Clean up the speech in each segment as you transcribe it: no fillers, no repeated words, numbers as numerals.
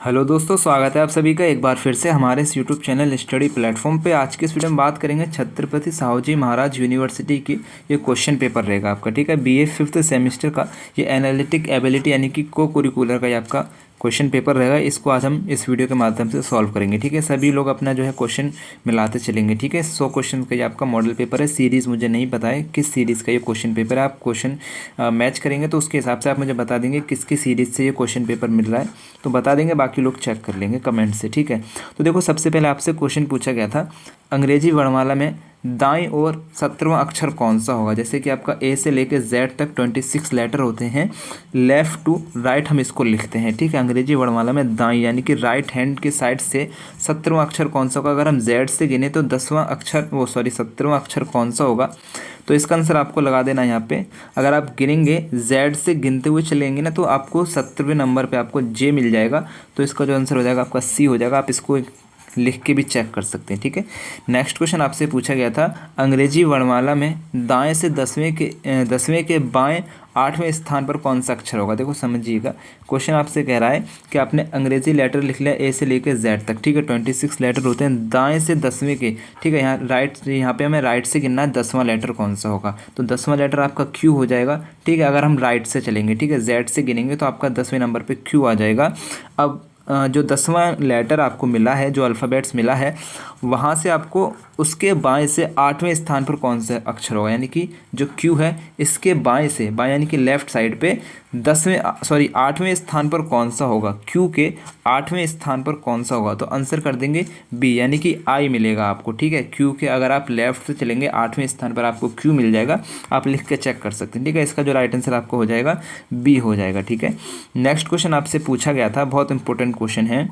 Hello दोस्तों, स्वागत है आप सभी का एक बार फिर से हमारे इस यूट्यूब चैनल स्टडी प्लेटफॉर्म पे। आज की इस वीडियो में बात करेंगे छत्रपति साहूजी महाराज यूनिवर्सिटी की ये क्वेश्चन पेपर रहेगा आपका। ठीक है, बीए फिफ्थ सेमेस्टर का ये एनालिटिक एबिलिटी यानी कि को कुरिकुलर का ये आपका क्वेश्चन पेपर रहेगा। इसको आज हम इस वीडियो के माध्यम से सॉल्व करेंगे। ठीक है, सभी लोग अपना जो है क्वेश्चन मिलाते चलेंगे। ठीक है, 100 क्वेश्चन का ये आपका मॉडल पेपर है। सीरीज़ मुझे नहीं पता है किस सीरीज़ का ये क्वेश्चन पेपर है। आप क्वेश्चन मैच करेंगे तो उसके हिसाब से आप मुझे बता देंगे किसकी सीरीज़ से ये क्वेश्चन पेपर मिल रहा है, तो बता देंगे, बाकी लोग चेक कर लेंगे कमेंट से। ठीक है, तो देखो सबसे पहले आपसे क्वेश्चन पूछा गया था अंग्रेजी वर्णमाला में दाईं ओर 17वां अक्षर कौन सा होगा। जैसे कि आपका ए से लेकर जेड तक 26 लेटर होते हैं, लेफ़्ट टू राइट हम इसको लिखते हैं। ठीक है, अंग्रेजी वर्णमाला में दाईं यानी कि राइट हैंड की साइड से 17वां अक्षर कौन सा होगा। अगर हम जेड से गिने तो 17वां अक्षर कौन सा होगा, तो इसका आंसर आपको लगा देना है यहाँ पे। अगर आप गिनेंगे जेड से गिनते हुए चलेंगे ना तो आपको 70वें नंबर पे आपको जे मिल जाएगा, तो इसका जो आंसर हो जाएगा आपका सी हो जाएगा। आप इसको लिख के भी चेक कर सकते हैं। ठीक है, नेक्स्ट क्वेश्चन आपसे पूछा गया था अंग्रेजी वर्णमाला में दाएं से 10वें के बाएं 8वें स्थान पर कौन सा अक्षर होगा। देखो समझिएगा, क्वेश्चन आपसे कह रहा है कि आपने अंग्रेजी लेटर लिख लिया ए से लेकर जेड तक। ठीक है, 26 लेटर होते हैं दाएं से 10वें के। ठीक है, यहाँ पे हमें राइट से गिनना है 10वां लेटर कौन सा होगा, तो 10वां लेटर आपका क्यू हो जाएगा। ठीक है, अगर हम राइट से चलेंगे, ठीक है, जेड से गिनेंगे तो आपका 10वें नंबर पर क्यू आ जाएगा। अब जो 10वां लेटर आपको मिला है, जो अल्फ़ाबेट्स मिला है, वहाँ से आपको उसके बाएं से 8वें स्थान पर कौन सा अक्षर होगा, यानी कि जो क्यू है इसके बाएं से, बाएं यानी कि लेफ़्ट साइड पे 8वें स्थान पर कौन सा होगा, क्यू के 8वें स्थान पर कौन सा होगा, तो आंसर कर देंगे बी यानी कि आई मिलेगा आपको। ठीक है, क्यू के अगर आप लेफ़्ट से चलेंगे 8वें स्थान पर आपको क्यू मिल जाएगा, आप लिख के चेक कर सकते हैं। ठीक है, इसका जो राइट आंसर आपको हो जाएगा बी हो जाएगा। ठीक है, नेक्स्ट क्वेश्चन आपसे पूछा गया था, बहुत इंपॉर्टेंट क्वेश्चन है।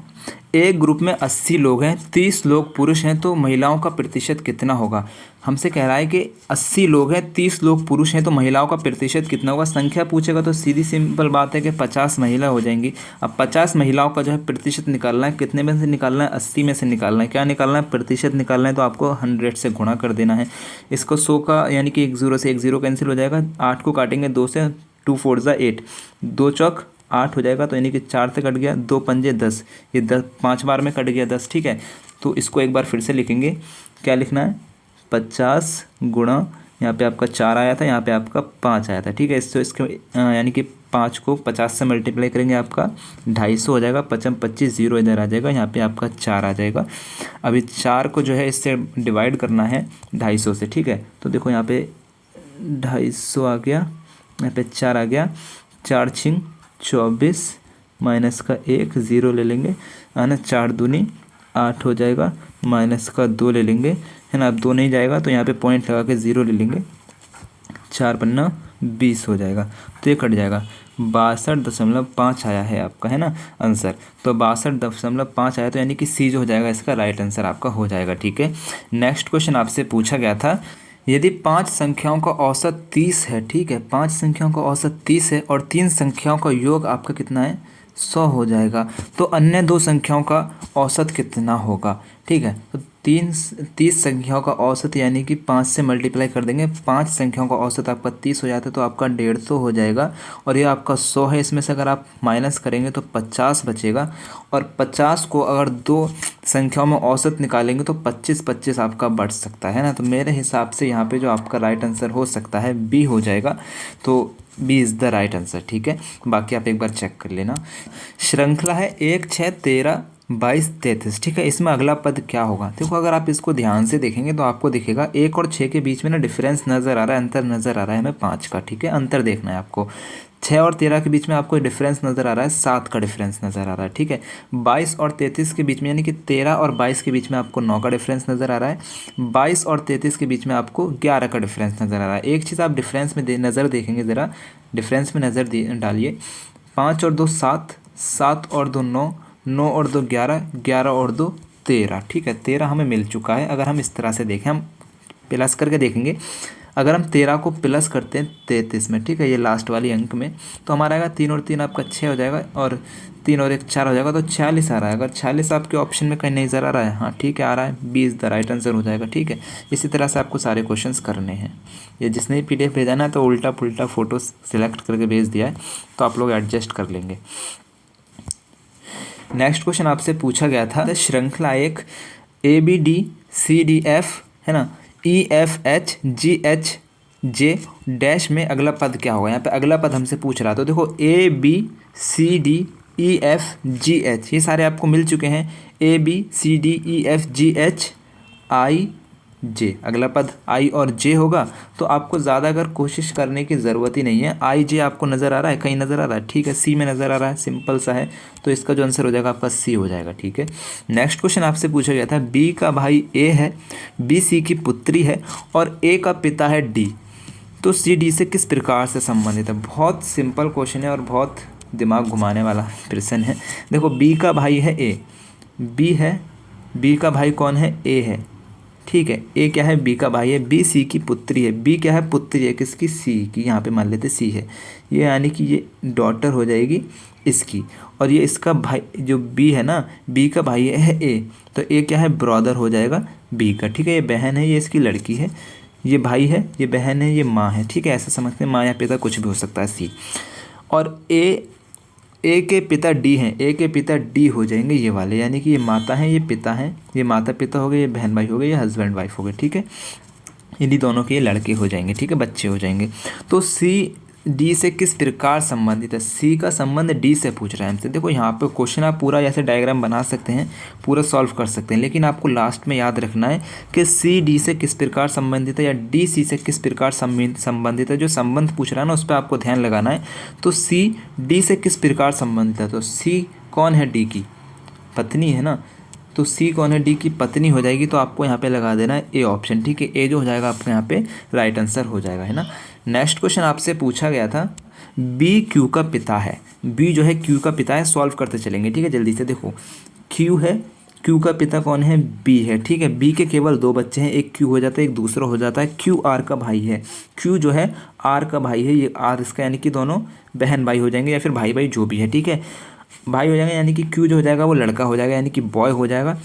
एक ग्रुप में 80 लोग हैं, 30 लोग पुरुष हैं, तो महिलाओं का प्रतिशत कितना होगा। हमसे कह रहा है कि 80 लोग हैं, 30 लोग पुरुष हैं, तो महिलाओं का प्रतिशत कितना होगा। संख्या पूछेगा तो सीधी सिंपल बात है कि 50 महिला हो जाएंगी। अब 50 महिलाओं का जो है प्रतिशत निकालना है, कितने में से निकालना है, 80 में से निकालना है। क्या निकालना है, प्रतिशत निकालना है, तो आपको 100 से गुणा कर देना है। इसको 100 का यानी कि 1 0 से 1 0 कैंसिल हो जाएगा। 8 को काटेंगे 2 से, 2 4 ज़ा 8, 2 चौक 8 हो जाएगा, तो यानी कि 4 से कट गया, 2 पंजे 10, ये 10 5 बार में कट गया 10। ठीक है, तो इसको एक बार फिर से लिखेंगे। क्या लिखना है, 50 गुणा, यहाँ पे आपका 4 आया था, यहाँ पे आपका 5 आया था। ठीक है, इसके यानी कि 5 को 50 से मल्टीप्लाई करेंगे, आपका 250 हो जाएगा। 55 25 0 इधर आ जाएगा, यहाँ पे आपका 4 आ जाएगा। अभी 4 को जो है इससे डिवाइड करना है 250 से। ठीक है, तो देखो यहाँ पे 250 आ गया, यहाँ पे 4 आ गया, 4 छिंग 24 माइनस का 1 0 ले लेंगे, है ना, 4 दूनी 8 हो जाएगा, माइनस का 2 ले लेंगे, है ना। अब 2 नहीं जाएगा तो यहाँ पे पॉइंट लगा के 0 ले लेंगे, 4 पन्ना 20 हो जाएगा, तो ये कट जाएगा। 62.5 आया है आपका, है ना आंसर। तो 62.5 आया, तो यानी कि सी जो हो जाएगा इसका राइट आंसर आपका हो जाएगा। ठीक है, नेक्स्ट क्वेश्चन आपसे पूछा गया था यदि 5 संख्याओं का औसत 30 है। ठीक है, 5 संख्याओं का औसत 30 है और 3 संख्याओं का योग आपका कितना है, 100 हो जाएगा, तो अन्य 2 संख्याओं का औसत कितना होगा। ठीक है, तो 30 संख्याओं का औसत यानी कि 5 से मल्टीप्लाई कर देंगे, 5 संख्याओं का औसत आपका 30 हो जाता है, तो आपका 150 हो जाएगा, और ये आपका 100 है, इसमें से अगर आप माइनस करेंगे तो 50 बचेगा, और 50 को अगर 2 संख्याओं में औसत निकालेंगे तो 25-25 आपका बढ़ सकता है ना। तो मेरे हिसाब से यहाँ पे जो आपका राइट आंसर हो सकता है बी हो जाएगा, तो B is the right answer. ठीक है, बाकी आप एक बार चेक कर लेना। श्रृंखला है 1 6 13 22 33। ठीक है, इसमें अगला पद क्या होगा। देखो अगर आप इसको ध्यान से देखेंगे तो आपको दिखेगा 1 और 6 के बीच में ना डिफरेंस नज़र आ रहा है, अंतर नज़र आ रहा है हमें 5 का। ठीक है, अंतर देखना है आपको। 6 और 13 के बीच में आपको डिफरेंस नज़र आ रहा है, 7 का डिफरेंस नज़र आ रहा है। ठीक है, 22 और 33 के बीच में यानी कि 13 और 22 के बीच में आपको 9 का डिफरेंस नज़र आ रहा है। 22 और 33 के बीच में आपको 11 का डिफरेंस नज़र आ रहा है। एक चीज़ आप डिफरेंस में नज़र देखेंगे, ज़रा डिफरेंस में नज़र डालिए। 5 और 2 7, 7 और 2 9, 9 और 2 11, 11 और 2 13। ठीक है, 13 हमें मिल चुका है। अगर हम इस तरह से देखें, हम प्लस करके देखेंगे, अगर हम 13 को प्लस करते हैं 33 में, ठीक है, ये लास्ट वाली अंक में, तो हमारा आएगा 3 और 3 आपका 6 हो जाएगा, और 3 और 1 4 हो जाएगा, तो 46 आ रहा है। अगर 46 आपके ऑप्शन में कहीं नहीं नज़र आ रहा है, हाँ ठीक है आ रहा है, B is the right answer हो जाएगा। ठीक है, इसी तरह से आपको सारे क्वेश्चंस करने हैं। ये जिसने PDF भेजा ना, तो उल्टा पुल्टा फ़ोटो सिलेक्ट करके भेज दिया है, तो आप लोग एडजस्ट कर लेंगे। नेक्स्ट क्वेश्चन आपसे पूछा गया था श्रृंखला एक ABD CDF है ना EFHGHJ डैश में अगला पद क्या होगा। यहाँ पे अगला पद हमसे पूछ रहा है, तो देखो ABCDEFGH ये सारे आपको मिल चुके हैं। ABCDEFGHIJ अगला पद I और J होगा। तो आपको ज़्यादा अगर कोशिश करने की ज़रूरत ही नहीं है। IJ आपको नज़र आ रहा है, कहीं नज़र आ रहा है, ठीक है, C में नज़र आ रहा है, सिंपल सा है। तो इसका जो आंसर हो जाएगा आपका C हो जाएगा, ठीक है। नेक्स्ट क्वेश्चन आपसे पूछा गया था B का भाई A है, B C की पुत्री है और A का पिता है D, तो C D से किस प्रकार से संबंधित है। बहुत सिंपल क्वेश्चन है और बहुत दिमाग घुमाने वाला प्रश्न है। देखो B का भाई है A, B है, B का भाई कौन है A है, ठीक है। A क्या है, B का भाई है, B C की पुत्री है, B क्या है, पुत्री है किसकी, C की, यहाँ पे मान लेते C है ये, यानी कि ये डॉटर हो जाएगी इसकी, और ये इसका भाई जो B है ना, B का भाई है A, तो A क्या है, ब्रदर हो जाएगा B का, ठीक है। ये बहन है, ये इसकी लड़की है, ये भाई है, ये बहन है, ये माँ है, ठीक है। ऐसा समझते हैं, माँ या पिता कुछ भी हो सकता है C। और ए के पिता डी हैं, ए के पिता डी हो जाएंगे ये वाले, यानी कि ये माता हैं, ये पिता हैं, ये माता पिता हो गए, ये बहन भाई हो गए, ये हस्बैंड वाइफ हो गए, ठीक है। इन्हीं दोनों के ये लड़के हो जाएंगे, ठीक है, बच्चे हो जाएंगे। तो सी डी से किस प्रकार संबंधित है, सी का संबंध डी से पूछ रहा है हमसे। देखो यहाँ पे क्वेश्चन आप पूरा ऐसे डायग्राम बना सकते हैं, पूरा सॉल्व कर सकते हैं, लेकिन आपको लास्ट में याद रखना है कि सी डी से किस प्रकार संबंधित है या डी सी से किस प्रकार संबंधित है। जो संबंध पूछ रहा है ना उस पर आपको ध्यान लगाना है। तो सी डी से किस प्रकार संबंधित है, तो सी कौन है, डी की पत्नी है ना, तो सी कौन है, डी की पत्नी हो जाएगी। तो आपको यहाँ पे लगा देना है ए ऑप्शन, ठीक है। ए जो हो जाएगा आपको यहाँ पे राइट आंसर हो जाएगा, है ना। नेक्स्ट क्वेश्चन आपसे पूछा गया था बी क्यू का पिता है, बी जो है क्यू का पिता है, सॉल्व करते चलेंगे, ठीक है। जल्दी से देखो, क्यू है, क्यू का पिता कौन है, बी है, ठीक है। बी के केवल दो बच्चे हैं, एक क्यू हो जाता है, एक दूसरा हो जाता है क्यू आर का भाई है। क्यू जो है आर का भाई है, ये आर इसका, यानी कि दोनों बहन भाई हो जाएंगे या फिर भाई भाई जो भी है, ठीक है, भाई हो जाएंगे, यानी कि क्यू जो हो जाएगा वो लड़का हो जाएगा, यानी कि बॉय हो जाएगा।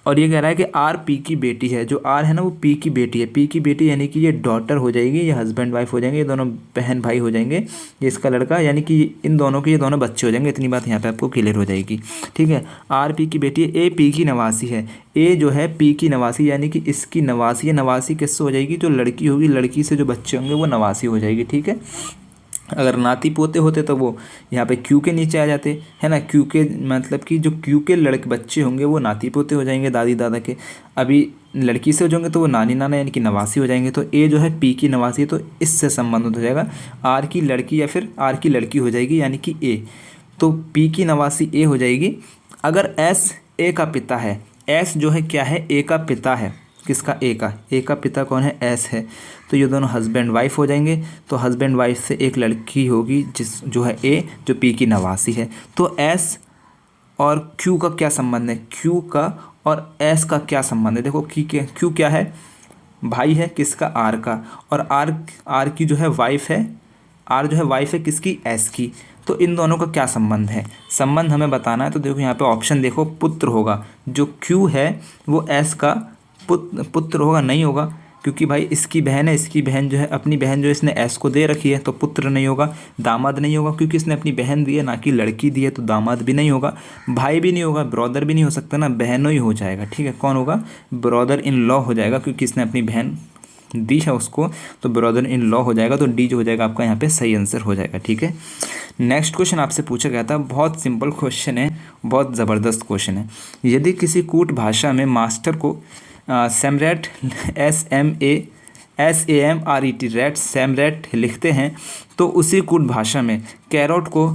और ये कह रहा है कि आर पी की बेटी है, जो आर है ना वो पी की बेटी है, पी की बेटी यानी कि ये डॉटर हो जाएगी, ये हस्बैंड वाइफ हो जाएंगे, ये दोनों बहन भाई हो जाएंगे, ये इसका लड़का, यानी कि इन दोनों के ये दोनों बच्चे हो जाएंगे। इतनी बात यहाँ पे आपको क्लियर हो जाएगी, ठीक है। आर पी की बेटी है, ए पी की नवासी है, ए जो है पी की नवासी, यानी कि इसकी नवासी है। नवासी किससे हो जाएगी, जो लड़की होगी, लड़की से जो बच्चे होंगे वो नवासी हो जाएगी, ठीक है। अगर नाती पोते होते तो वो यहाँ पे क्यू के नीचे आ जाते, है ना। क्यू के मतलब कि जो क्यू के लड़के बच्चे होंगे वो नाती पोते हो जाएंगे दादी दादा के। अभी लड़की से हो जाएंगे तो वो नानी नाना यानी कि नवासी हो जाएंगे। तो ए जो है पी की नवासी, तो इससे संबंधित हो जाएगा। आर की लड़की या फिर आर की लड़की हो जाएगी, यानी कि ए, तो पी की नवासी ए हो जाएगी। अगर एस ए का पिता है, एस जो है क्या है, ए का पिता है, किसका, ए का पिता कौन है, एस है, तो ये दोनों हस्बैंड वाइफ हो जाएंगे। तो हस्बैंड वाइफ से एक लड़की होगी जिस जो है ए, जो पी की नवासी है। तो एस और क्यू का क्या संबंध है, क्यू का और एस का क्या संबंध है। देखो क्यू क्या है, भाई है किसका, आर का, और आर की जो है वाइफ है, आर जो है वाइफ है किसकी, एस की। तो इन दोनों का क्या संबंध है, संबंध हमें बताना है। तो देखो यहाँ पे ऑप्शन देखो, पुत्र होगा, जो क्यू है वो एस का पुत्र होगा, नहीं होगा, क्योंकि भाई इसकी बहन है, इसकी बहन जो है अपनी बहन जो इसने एस को दे रखी है, तो पुत्र नहीं होगा। दामाद नहीं होगा, क्योंकि इसने अपनी बहन दी है ना कि लड़की दी है, तो दामाद भी नहीं होगा। भाई भी नहीं होगा, ब्रदर भी नहीं हो सकता ना, बहनों ही हो जाएगा, ठीक है। कौन होगा, ब्रदर इन लॉ हो जाएगा, क्योंकि इसने अपनी बहन दी है उसको, तो ब्रदर इन लॉ हो जाएगा। तो डी जो हो जाएगा आपका यहाँ पे सही आंसर हो जाएगा, ठीक है। नेक्स्ट क्वेश्चन आपसे पूछा गया था, बहुत सिंपल क्वेश्चन है, बहुत ज़बरदस्त क्वेश्चन है। यदि किसी कूट भाषा में मास्टर को सैमरेट SAMRET रेट सैमरेट लिखते हैं, तो उसी कूट भाषा में कैरोट को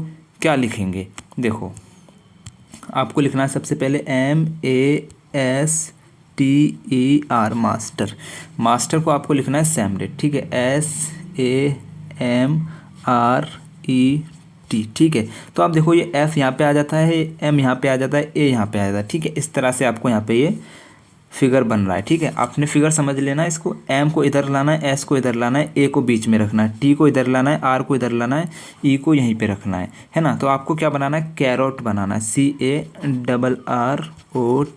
क्या लिखेंगे। देखो आपको लिखना है सबसे पहले MASTER, मास्टर, मास्टर को आपको लिखना है सैमरेट, ठीक है, SAMRET, ठीक है। तो आप देखो ये F यहाँ पे आ जाता है, M यहाँ पे आ जाता है, A यहाँ पे आ जाता है, ठीक है। इस तरह से आपको यहाँ पे ये फिगर बन रहा है, ठीक है। आपने फिगर समझ लेना है इसको, M को इधर लाना है, S को इधर लाना है, A को बीच में रखना है, T को इधर लाना है, R को इधर लाना है, E को यहीं पे रखना है ना। तो आपको क्या बनाना है, कैरोट बनाना है, CARROT।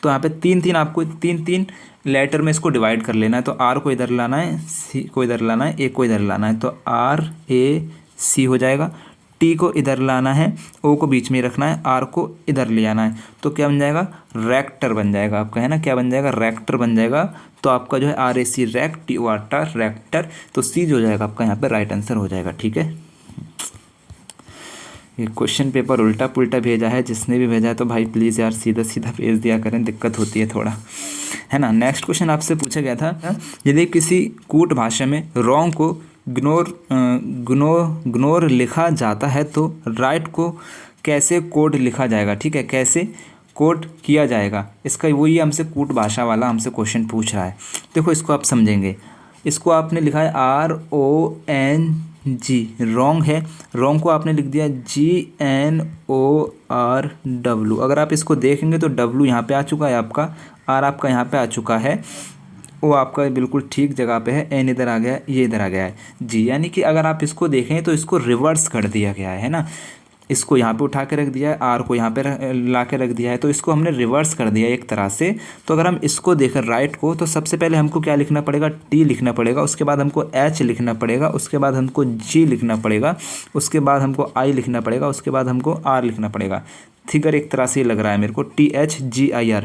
तो यहाँ पे आपको तीन लेटर में इसको डिवाइड कर लेना है। तो R को इधर लाना है, C को इधर लाना है, A को इधर लाना है, तो RAC हो जाएगा। टी को इधर लाना है, ओ को बीच में रखना है, आर को इधर ले आना है, तो क्या बन जाएगा, रेक्टर बन जाएगा आपका, है ना, क्या बन जाएगा, रेक्टर बन जाएगा। तो आपका जो है RAC रैक, TOR रेक्टर, तो सी जो हो जाएगा आपका यहाँ पे राइट आंसर हो जाएगा। ठीक है, ये क्वेश्चन पेपर उल्टा पुल्टा भेजा है, जिसने भी भेजा है तो भाई प्लीज़ यार सीधा सीधा भेज दिया करें, दिक्कत होती है थोड़ा, है ना। नेक्स्ट क्वेश्चन आपसे पूछा गया था, यदि किसी कूट भाषा में रॉन्ग को ग्नोर लिखा जाता है तो राइट को कैसे कोड लिखा जाएगा। ठीक है, कैसे कोड किया जाएगा, इसका वही हमसे कूट भाषा वाला हमसे क्वेश्चन पूछ रहा है। देखो इसको आप समझेंगे, इसको आपने लिखा है RONG, रॉन्ग है, रॉन्ग को आपने लिख दिया GNORW। अगर आप इसको देखेंगे तो W यहाँ पे आ चुका है आपका, R आपका यहाँ पे आ चुका है, वो आपका बिल्कुल ठीक जगह पे है, N इधर आ गया है, ये इधर आ गया है जी। यानी कि अगर आप इसको देखें तो इसको रिवर्स कर दिया गया है ना, इसको यहाँ पे उठा के रख दिया है, आर को यहाँ पे ला के रख दिया है, तो इसको हमने रिवर्स कर दिया एक तरह से। तो अगर हम इसको देखें राइट को, तो सबसे पहले हमको क्या लिखना पड़ेगा, टी लिखना पड़ेगा, उसके बाद हमको एच लिखना पड़ेगा, उसके बाद हमको जी लिखना पड़ेगा, उसके बाद हमको आई लिखना पड़ेगा, उसके बाद हमको आर लिखना पड़ेगा। फिगर एक तरह से लग रहा है मेरे को, THGIR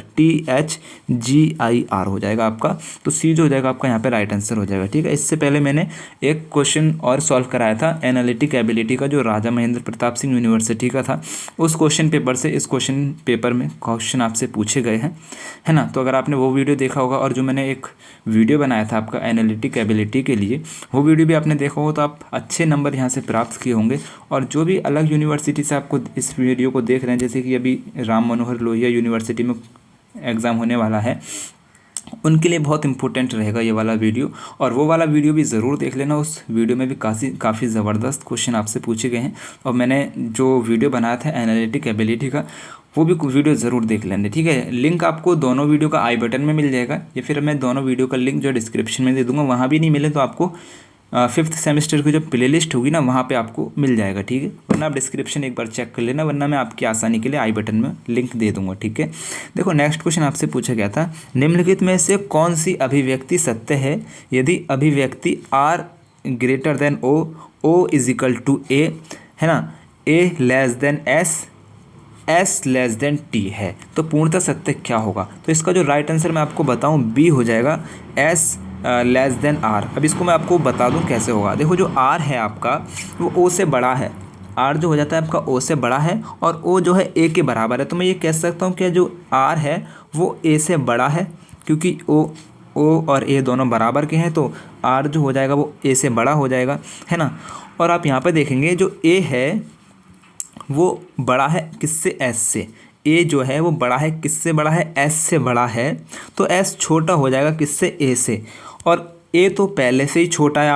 हो जाएगा आपका। तो सी जो हो जाएगा आपका यहाँ पे राइट आंसर हो जाएगा। ठीक है, इससे पहले मैंने एक क्वेश्चन और सॉल्व कराया था एनालिटिक एबिलिटी का, जो राजा महेंद्र प्रताप सिंह यूनिवर्सिटी का था। उस क्वेश्चन पेपर से इस क्वेश्चन पेपर में क्वेश्चन आपसे पूछे गए हैं, है ना। तो अगर आपने वो वीडियो देखा होगा, और जो मैंने एक वीडियो बनाया था आपका एनालिटिक एबिलिटी के लिए, वो वीडियो भी आपने देखा हो, तो आप अच्छे नंबर यहाँ से प्राप्त किए होंगे। और जो भी अलग यूनिवर्सिटी से आपको इस वीडियो को देख रहे हैं, जैसे कि अभी राम मनोहर लोहिया यूनिवर्सिटी में एग्ज़ाम होने वाला है, उनके लिए बहुत इंपॉर्टेंट रहेगा ये वाला वीडियो। और वो वाला वीडियो भी ज़रूर देख लेना, उस वीडियो में भी काफ़ी ज़बरदस्त क्वेश्चन आपसे पूछे गए हैं। और मैंने जो वीडियो बनाया था एनालिटिक एबिलिटी का, वो भी वीडियो ज़रूर देख लेंगे। ठीक है, लिंक आपको दोनों वीडियो का आई बटन में मिल जाएगा, या फिर मैं दोनों वीडियो का लिंक जो डिस्क्रिप्शन में दे दूँगा। वहाँ भी नहीं मिले तो आपको 5th सेमेस्टर की जो प्लेलिस्ट होगी ना, वहाँ पे आपको मिल जाएगा। ठीक है, वरना आप डिस्क्रिप्शन एक बार चेक कर लेना, वरना मैं आपकी आसानी के लिए आई बटन में लिंक दे दूंगा। ठीक है, देखो नेक्स्ट क्वेश्चन आपसे पूछा गया था, निम्नलिखित में से कौन सी अभिव्यक्ति सत्य है यदि अभिव्यक्ति R greater than O, O is equal to A, है ना, A less than S, S less than T है, तो पूर्णतः सत्य क्या होगा। तो इसका जो राइट आंसर मैं आपको बताऊँ, B हो जाएगा, S लेस देन R। अब इसको मैं आपको बता दूं कैसे होगा। देखो जो R है आपका, वो O से बड़ा है, R जो हो जाता है आपका O से बड़ा है, और O जो है A के बराबर है। तो मैं ये कह सकता हूँ कि जो R है वो A से बड़ा है, क्योंकि O और A दोनों बराबर के हैं, तो R जो हो जाएगा वो A से बड़ा हो जाएगा, है ना। और आप यहाँ पर देखेंगे जो A है वो बड़ा है किससे, S से। A जो है वो बड़ा है किससे, बड़ा है S से बड़ा है, तो S छोटा हो जाएगा किससे, A से। और A तो पहले से ही छोटा है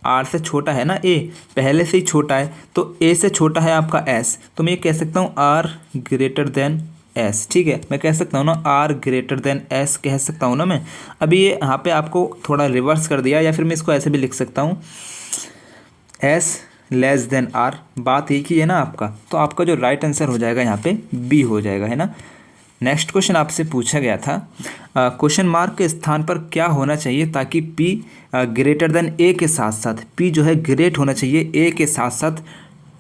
R से छोटा है ना, A पहले से ही छोटा है, तो A से छोटा है आपका S। तो मैं ये कह सकता हूँ R ग्रेटर देन S। ठीक है, मैं कह सकता हूँ ना R ग्रेटर देन S कह सकता हूँ ना मैं। अभी ये यहाँ पे आपको थोड़ा रिवर्स कर दिया, या फिर मैं इसको ऐसे भी लिख सकता हूँ S लेस देन R, बात एक ही है ना आपका। तो आपका जो राइट आंसर हो जाएगा यहाँ पे B हो जाएगा, है ना। नेक्स्ट क्वेश्चन आपसे पूछा गया था, क्वेश्चन मार्क के स्थान पर क्या होना चाहिए ताकि P ग्रेटर देन A के साथ साथ, P जो है ग्रेट होना चाहिए A के साथ साथ,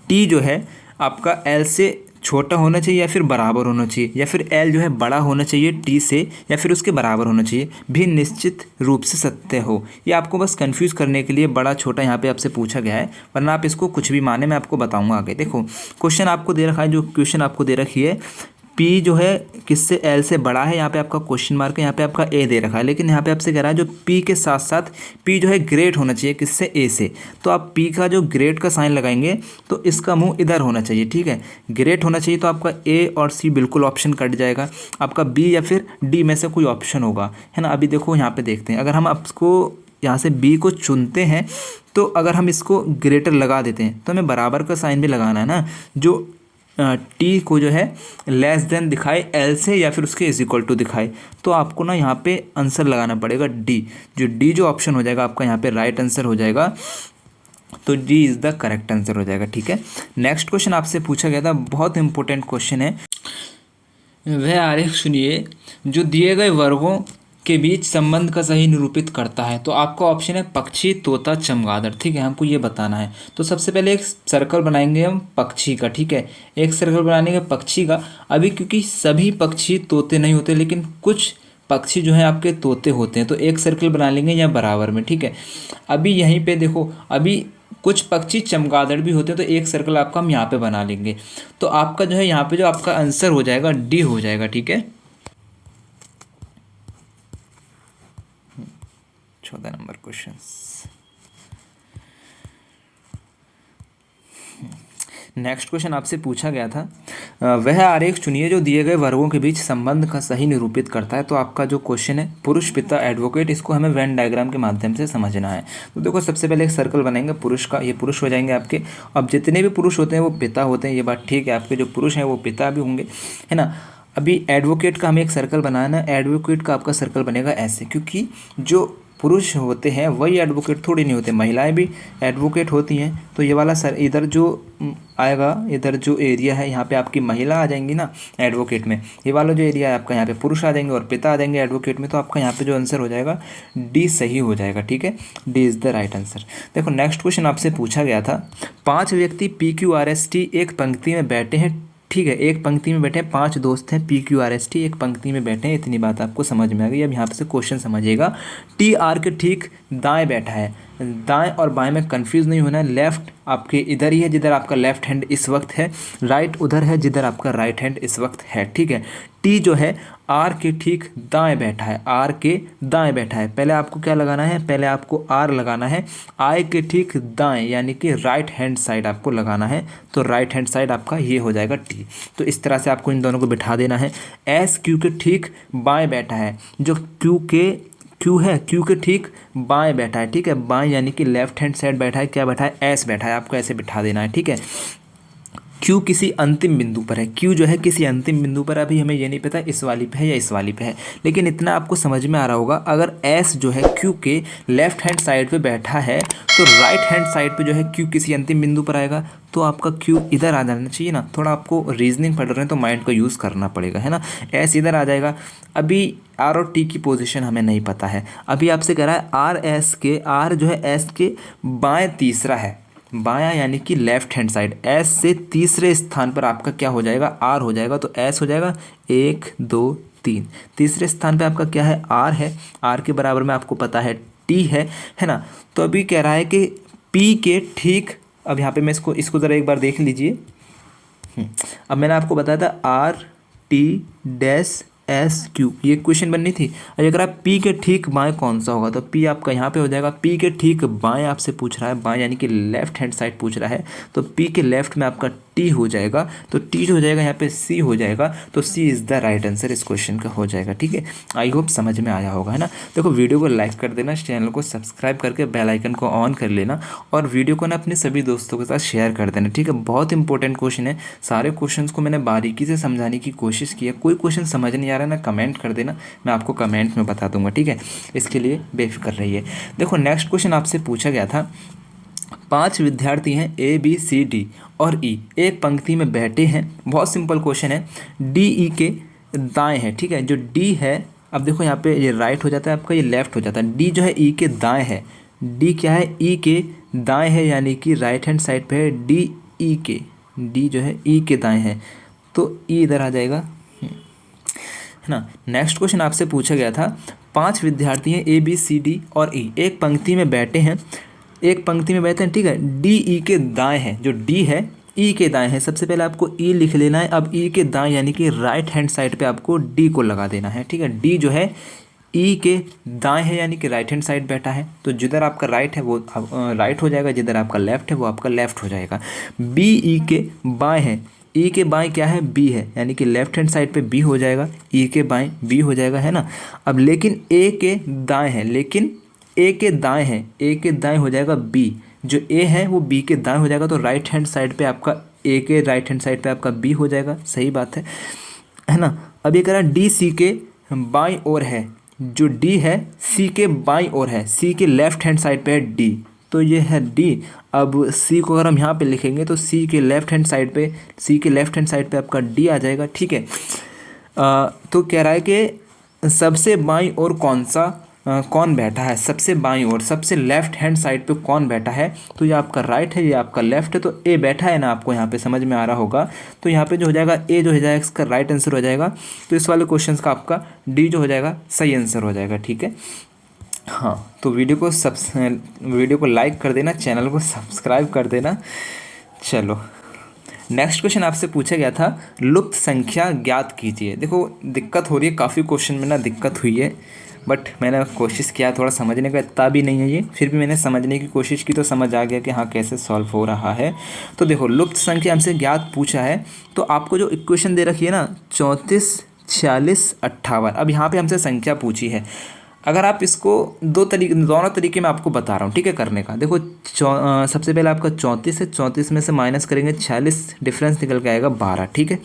T जो है आपका L से छोटा होना चाहिए या फिर बराबर होना चाहिए, या फिर L जो है बड़ा होना चाहिए T से या फिर उसके बराबर होना चाहिए, भी निश्चित रूप से सत्य हो। ये आपको बस कंफ्यूज करने के लिए बड़ा छोटा यहाँ पे आपसे पूछा गया है, वरना आप इसको कुछ भी माने, मैं आपको बताऊंगा आगे। देखो क्वेश्चन आपको दे रखा है, जो क्वेश्चन आपको दे रखी है P जो है किससे, L से बड़ा है, यहाँ पे आपका क्वेश्चन मार्क है, यहाँ पे आपका A दे रखा है, लेकिन यहाँ पे आपसे कह रहा है जो P के साथ साथ P जो है ग्रेट होना चाहिए किससे, A से। तो आप P का जो ग्रेट का साइन लगाएंगे तो इसका मुंह इधर होना चाहिए। ठीक है, ग्रेट होना चाहिए, तो आपका A और C बिल्कुल ऑप्शन कट जाएगा, आपका B या फिर D में से कोई ऑप्शन होगा, है ना। अभी देखो यहाँ पे देखते हैं, अगर हम आपको यहाँ से B को चुनते हैं, तो अगर हम इसको ग्रेटर लगा देते हैं तो हमें बराबर का साइन भी लगाना है ना, जो T को जो है लेस देन दिखाए L से या फिर उसके इज इक्वल टू दिखाए। तो आपको ना यहाँ पे आंसर लगाना पड़ेगा D, जो D जो ऑप्शन हो जाएगा आपका यहाँ पे राइट आंसर हो जाएगा, तो D is the correct answer हो जाएगा। ठीक है, नेक्स्ट क्वेश्चन आपसे पूछा गया था, बहुत इंपॉर्टेंट क्वेश्चन है। वह आरेख सुनिए जो दिए गए वर्गों के बीच संबंध का सही निरूपित करता है? तो आपका ऑप्शन है पक्षी, तोता, चमगादड़। ठीक है, हमको ये बताना है। तो सबसे पहले एक सर्कल बनाएंगे हम पक्षी का। ठीक है, एक सर्कल बनाएंगे पक्षी का। अभी क्योंकि सभी पक्षी तोते नहीं होते, लेकिन कुछ पक्षी जो है आपके तोते होते हैं, तो एक सर्कल बना लेंगे या बराबर में। ठीक है, अभी यहीं पे देखो, अभी कुछ पक्षी चमगादड़ भी होते हैं, तो एक सर्कल आपका हम यहाँ पे बना लेंगे। तो आपका जो है यहाँ पे जो आपका आंसर हो जाएगा डी हो जाएगा। ठीक है, 14 नंबर क्वेश्चन। नेक्स्ट क्वेश्चन आपसे पूछा गया था, वह आरेख चुनिए जो दिए गए वर्गों के बीच संबंध का सही निरूपित करता है। तो आपका जो क्वेश्चन है पुरुष, पिता, एडवोकेट, इसको हमें वेन डायग्राम के माध्यम से समझना है। तो देखो, सबसे पहले एक सर्कल बनाएंगे पुरुष का, ये पुरुष हो जाएंगे आपके। अब जितने भी पुरुष होते हैं वो पिता होते हैं, ये बात ठीक है। आपके जो पुरुष हैं वो पिता भी होंगे, है ना। अभी एडवोकेट का हमें एक सर्कल बनाना है। एडवोकेट का आपका सर्कल बनेगा ऐसे, क्योंकि जो पुरुष होते हैं वही एडवोकेट थोड़ी नहीं होते, महिलाएं भी एडवोकेट होती हैं। तो ये वाला सर इधर जो आएगा, इधर जो एरिया है यहाँ पे आपकी महिला आ जाएंगी ना एडवोकेट में, ये वाला जो एरिया है आपका यहाँ पे पुरुष आ जाएंगे और पिता आ जाएंगे एडवोकेट में। तो आपका यहाँ पे जो आंसर हो जाएगा डी सही हो जाएगा। ठीक है, D is the right answer. देखो, नेक्स्ट क्वेश्चन आपसे पूछा गया था, 5 व्यक्ति PQRST एक पंक्ति में बैठे हैं। ठीक है, एक पंक्ति में बैठे हैं, 5 दोस्त हैं, PQRST एक पंक्ति में बैठे हैं। इतनी बात आपको समझ में आ गई। अब यहाँ पे से क्वेश्चन समझिएगा। TR के ठीक दाएं बैठा है, दाएं और बाएं में कंफ्यूज नहीं होना है। लेफ्ट आपके इधर ही है जिधर आपका लेफ्ट हैंड इस वक्त है, राइट उधर है जिधर आपका राइट हैंड इस वक्त है। ठीक है, टी जो है आर के ठीक दाएं बैठा है, आर के दाएं बैठा है। पहले आपको क्या लगाना है, पहले आपको आर लगाना है, आई के ठीक दाएं यानी कि राइट हैंड साइड आपको लगाना है। तो राइट हैंड साइड आपका ये हो जाएगा टी। तो इस तरह से आपको इन दोनों को बिठा देना है। एस क्यू के ठीक बाएं बैठा है, जो क्यू है क्यू के ठीक बाएं बैठा है। ठीक है, बाएं यानी कि लेफ्ट हैंड साइड बैठा है। क्या बैठा है, एस बैठा है। आपको ऐसे बिठा देना है। ठीक है, क्यू किसी अंतिम बिंदु पर है, क्यू जो है किसी अंतिम बिंदु पर। अभी हमें ये नहीं पता इस वाली पे है या इस वाली पे है, लेकिन इतना आपको समझ में आ रहा होगा। अगर एस जो है क्यू के लेफ्ट हैंड साइड पे बैठा है, तो राइट हैंड साइड पे जो है क्यू किसी अंतिम बिंदु पर आएगा। तो आपका क्यू इधर आ जाना चाहिए ना। थोड़ा आपको रीजनिंग पढ़ रहे हैं तो माइंड को यूज़ करना पड़ेगा, है ना। एस इधर आ जाएगा। अभी आर और टी की पोजीशन हमें नहीं पता है। अभी आपसे कह रहा है आर एस के, आर जो है एस के बाएं तीसरा है, बायां यानी कि लेफ्ट हैंड साइड। एस से तीसरे स्थान पर आपका क्या हो जाएगा, आर हो जाएगा। तो एस हो जाएगा 1 2 3। तीसरे स्थान पे आपका क्या है, आर है। आर के बराबर में आपको पता है टी है ना। तो अभी कह रहा है कि पी के ठीक, अब यहाँ पे मैं इसको ज़रा एक बार देख लीजिए। अब मैंने आपको बताया था R T dash S Q, ये क्वेश्चन बननी थी। और अगर आप पी के ठीक बाएं कौन सा होगा, तो पी आपका यहाँ पे हो जाएगा। पी के ठीक बाएं आपसे पूछ रहा है, बाएं यानी कि लेफ्ट हैंड साइड पूछ रहा है। तो पी के लेफ्ट में आपका टी हो जाएगा। तो टी हो जाएगा यहाँ पे सी हो जाएगा। तो सी इज़ द राइट आंसर इस क्वेश्चन का हो जाएगा। ठीक है, आई होप समझ में आया होगा, है ना। देखो, वीडियो को लाइक कर देना, चैनल को सब्सक्राइब करके बेल आइकन को ऑन कर लेना, और वीडियो को ना अपने सभी दोस्तों के साथ शेयर कर देना। ठीक है, बहुत इंपॉर्टेंट क्वेश्चन है। सारे क्वेश्चन को मैंने बारीकी से समझाने की कोशिश की है। कोई क्वेश्चन समझ नहीं आ रहा है ना, कमेंट कर देना, मैं आपको कमेंट में बता दूंगा। ठीक है, इसके लिए बेफिक्र रहिए। देखो, नेक्स्ट क्वेश्चन आपसे पूछा गया था, 5 विद्यार्थी हैं ए बी सी डी और ई एक पंक्ति में बैठे हैं। बहुत सिंपल क्वेश्चन है। डी ई के दाएं है। ठीक है, जो डी है, अब देखो यहाँ पे ये राइट हो जाता है आपका, ये लेफ्ट हो जाता है। डी जो है ई के दाएं है, डी क्या है, ई के दाएं है, यानी कि राइट हैंड साइड पे है। डी ई के, डी जो है ई के दाएं है, तो ई इधर आ जाएगा, है ना। नेक्स्ट क्वेश्चन आपसे पूछा गया था, 5 विद्यार्थी हैं ए बी सी डी और ई एक पंक्ति में बैठे हैं, एक पंक्ति में बैठे हैं। ठीक है, डी ई के दाएं है, जो डी है ई के दाएं है। सबसे पहले आपको ई लिख लेना है। अब ई के दाएं यानी कि राइट हैंड साइड पे आपको डी को लगा देना है। ठीक है, डी जो है ई के दाएं है यानी कि राइट हैंड साइड बैठा है। तो जिधर आपका राइट है वो राइट हो जाएगा, जिधर आपका लेफ्ट है वो आपका लेफ्ट हो जाएगा। बी ई के बाएं है, ई के बाएं क्या है, बी है, यानी कि लेफ्ट हैंड साइड पे बी हो जाएगा। ई के बाएं बी हो जाएगा, है ना। अब लेकिन ए के दाएं है, लेकिन ए के दाएं है, ए के दाएं हो जाएगा बी। जो ए है वो बी के दाएं हो जाएगा। तो राइट हैंड साइड पे आपका ए के राइट हैंड साइड पे आपका बी हो जाएगा। सही बात है ना। अब ये कह रहा है डी सी के बाईं ओर है, जो डी है सी के बाईं ओर है, सी के लेफ्ट हैंड साइड पे है डी, तो ये है डी। अब सी को अगर हम यहाँ पे लिखेंगे तो सी के लेफ्ट हैंड साइड पे, सी के लेफ्ट हैंड साइड पे आपका डी आ जाएगा। ठीक है, तो कह रहा है कि सबसे बाईं ओर कौन बैठा है, सबसे बाईं ओर सबसे लेफ्ट हैंड साइड पे कौन बैठा है, तो ये आपका राइट है, ये आपका लेफ्ट है, तो ए बैठा है ना, आपको यहाँ पे समझ में आ रहा होगा। तो यहाँ पे जो हो जाएगा ए जो हो जाएगा इसका राइट आंसर हो जाएगा। तो इस वाले क्वेश्चन का आपका डी जो हो जाएगा सही आंसर हो जाएगा। ठीक है, हाँ, तो वीडियो को लाइक कर देना, चैनल को सब्सक्राइब कर देना। चलो नेक्स्ट क्वेश्चन आपसे पूछा गया था, लुप्त संख्या ज्ञात कीजिए। देखो दिक्कत हो रही है, काफ़ी क्वेश्चन में ना दिक्कत हुई है, बट मैंने कोशिश किया थोड़ा समझने का, इतना भी नहीं है ये, फिर भी मैंने समझने की कोशिश की तो समझ आ गया कि हाँ कैसे सॉल्व हो रहा है। तो देखो लुप्त संख्या हमसे ज्ञात पूछा है, तो आपको जो इक्वेशन दे रखी है ना 34, 46, 58, अब यहाँ पे हमसे संख्या पूछी है। अगर आप इसको दोनों तरीके में आपको बता रहा हूँ, ठीक है, करने का। देखो सबसे पहले आपका 34 है, 34 में से माइनस करेंगे 46, डिफरेंस निकल के आएगा 12। ठीक है,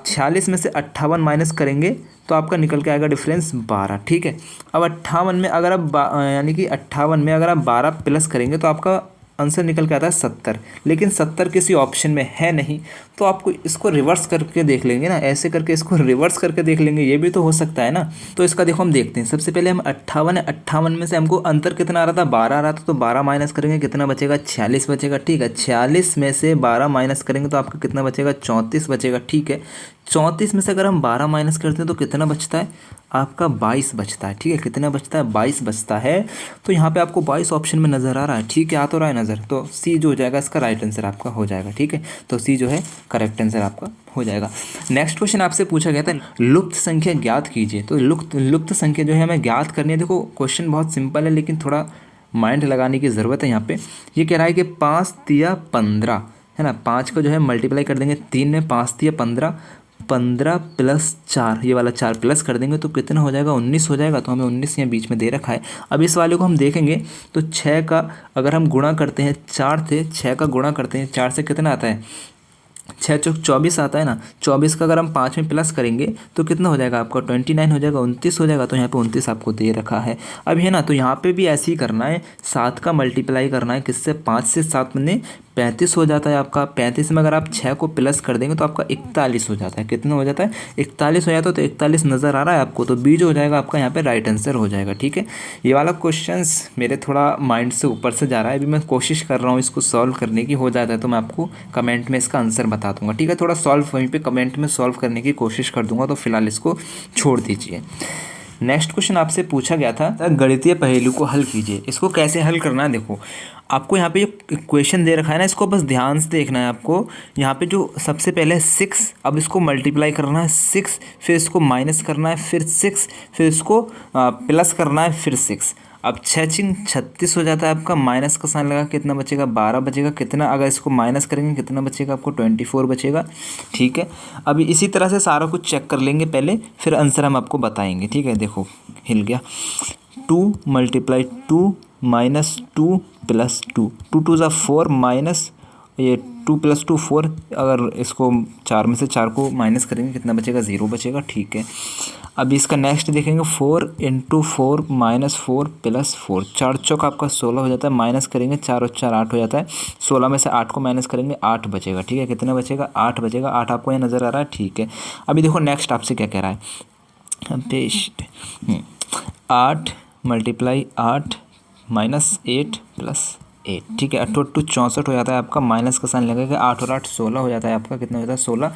46 में से 58 माइनस करेंगे तो आपका निकल के आएगा डिफरेंस 12। ठीक है, अब 58 में अगर आप यानी कि 58 में अगर आप 12 प्लस करेंगे तो आपका आंसर निकल के आता है 70, लेकिन 70 किसी ऑप्शन में है नहीं, तो आपको इसको रिवर्स करके देख लेंगे ना, ऐसे करके इसको रिवर्स करके देख लेंगे, ये भी तो हो सकता है ना। तो इसका देखो हम देखते हैं, सबसे पहले हम 58 है, 58 में से हमको अंतर कितना आ रहा था, 12 आ रहा था, तो 12 माइनस करेंगे कितना बचेगा, 46 बचेगा। ठीक है, 46 में से 12 माइनस करेंगे तो आपका कितना बचेगा, 34 बचेगा। ठीक है, 34 में से अगर हम 12 माइनस करते हैं तो कितना बचता है, आपका 22 बचता है। ठीक है, कितना बचता है, 22 बचता है। तो यहाँ पे आपको 22 ऑप्शन में नज़र आ रहा है। ठीक है, आ तो रहा है नज़र, तो सी जो हो जाएगा इसका राइट आंसर आपका हो जाएगा। ठीक है, तो सी जो है करेक्ट आंसर आपका हो जाएगा। नेक्स्ट क्वेश्चन आपसे पूछा गया था, लुप्त संख्या ज्ञात कीजिए। तो लुप्त संख्या जो है हमें ज्ञात करनी है। देखो क्वेश्चन बहुत सिंपल है, लेकिन थोड़ा माइंड लगाने की ज़रूरत है। यहाँ पे ये कह रहा है कि 5 तिया 15 है ना, 5 का जो है मल्टीप्लाई कर देंगे 3 में, 5 तिया 15, 15 प्लस 4, ये वाला 4 प्लस कर देंगे तो कितना हो जाएगा, 19 हो जाएगा। तो हमें 19 यहाँ बीच में दे रखा है। अब इस वाले को हम देखेंगे तो 6 का अगर हम गुणा करते हैं, 4 थे, 6 का गुणा करते हैं 4 से कितना आता है, 6 चौक 24 आता है ना। 24 का अगर हम 5 में प्लस करेंगे तो कितना हो जाएगा आपका, 29 हो जाएगा, 29 हो जाएगा। तो यहाँ पे 29 आपको दे रखा है। अब है ना, तो यहाँ पे भी ऐसे ही करना है, 7 का मल्टीप्लाई करना है किससे, 5 से, 7 में 35 हो जाता है आपका। 35 में अगर आप 6 को प्लस कर देंगे तो आपका 41 हो जाता है। कितना हो जाता है, 41 हो जाता है। तो 41 नज़र आ रहा है आपको, तो बी जो हो जाएगा आपका यहाँ पे राइट आंसर हो जाएगा। ठीक है, ये वाला क्वेश्चंस मेरे थोड़ा माइंड से ऊपर से जा रहा है, अभी मैं कोशिश कर रहा हूँ इसको सॉल्व करने की, हो जाता है तो मैं आपको कमेंट में इसका आंसर बता दूंगा। ठीक है, थोड़ा सॉल्व वहीं पे कमेंट में सॉल्व करने की कोशिश कर दूंगा, तो फिलहाल इसको छोड़ दीजिए। नेक्स्ट क्वेश्चन आपसे पूछा गया था, गणितीय पहेलू को हल कीजिए। इसको कैसे हल करना है, देखो आपको यहाँ पे जो क्वेश्चन दे रखा है ना, इसको बस ध्यान से देखना है आपको। यहाँ पे जो सबसे पहले 6, अब इसको मल्टीप्लाई करना है 6, फिर इसको माइनस करना है, फिर 6, फिर इसको प्लस करना है, फिर 6। अब 6 36 हो जाता है आपका, माइनस का साइन लगा कितना बचेगा, 12 बचेगा। कितना अगर इसको माइनस करेंगे कितना बचेगा आपको, 24 बचेगा। ठीक है, अभी इसी तरह से सारा कुछ चेक कर लेंगे पहले, फिर आंसर हम आपको बताएंगे। ठीक है, देखो हिल गया, 2 × 2 माइनस 2 प्लस 2, 2 2 ज़ा 4 माइनस ये 2 + 2 4, अगर इसको 4 में से 4 को माइनस करेंगे कितना बचेगा, 0 बचेगा। ठीक है, अब इसका नेक्स्ट देखेंगे, 4 × 4 माइनस 4 प्लस 4, 4 चौक आपका 16 हो जाता है, माइनस करेंगे 4 और 4 8 हो जाता है, 16 में से 8 को माइनस करेंगे 8 बचेगा। ठीक है, कितना बचेगा, 8 बचेगा। 8 आपको यहाँ नज़र आ रहा है। ठीक है, अभी देखो नेक्स्ट आपसे क्या कह रहा है, पेस्ट 8 × 8 माइनस 8 प्लस 8। ठीक है, 8 8 64 हो जाता है आपका, माइनस का साइन लगेगा, 8 और 8 16 हो जाता है आपका। कितना हो जाता है, 16।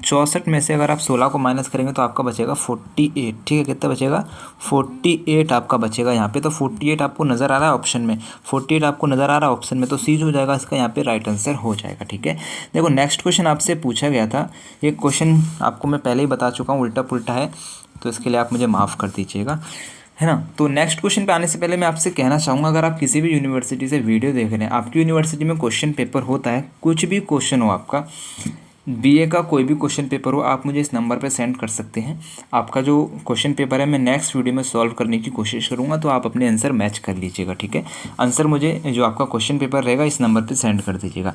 64 में से अगर आप 16 को माइनस करेंगे तो आपका बचेगा 48। ठीक है, कितना बचेगा, 48 आपका बचेगा यहाँ पे। तो 48 आपको नज़र आ रहा है ऑप्शन में, 48 आपको नज़र आ रहा है ऑप्शन में, तो सी जो हो जाएगा इसका यहाँ पे राइट आंसर हो जाएगा। ठीक है, देखो नेक्स्ट क्वेश्चन आपसे पूछा गया था, ये क्वेश्चन आपको मैं पहले ही बता चुका हूँ, उल्टा पुल्टा है, तो इसके लिए आप मुझे माफ़ कर दीजिएगा, है ना। तो नेक्स्ट क्वेश्चन पे आने से पहले मैं आपसे कहना चाहूँगा, अगर आप किसी भी यूनिवर्सिटी से वीडियो देख रहे हैं, आपकी यूनिवर्सिटी में क्वेश्चन पेपर होता है, कुछ भी क्वेश्चन हो आपका, बीए का कोई भी क्वेश्चन पेपर हो, आप मुझे इस नंबर पे सेंड कर सकते हैं। आपका जो क्वेश्चन पेपर है मैं नेक्स्ट वीडियो में सॉल्व करने की कोशिश करूँगा, तो आप अपने आंसर मैच कर लीजिएगा। ठीक है, आंसर मुझे जो आपका क्वेश्चन पेपर रहेगा इस नंबर पे सेंड कर दीजिएगा।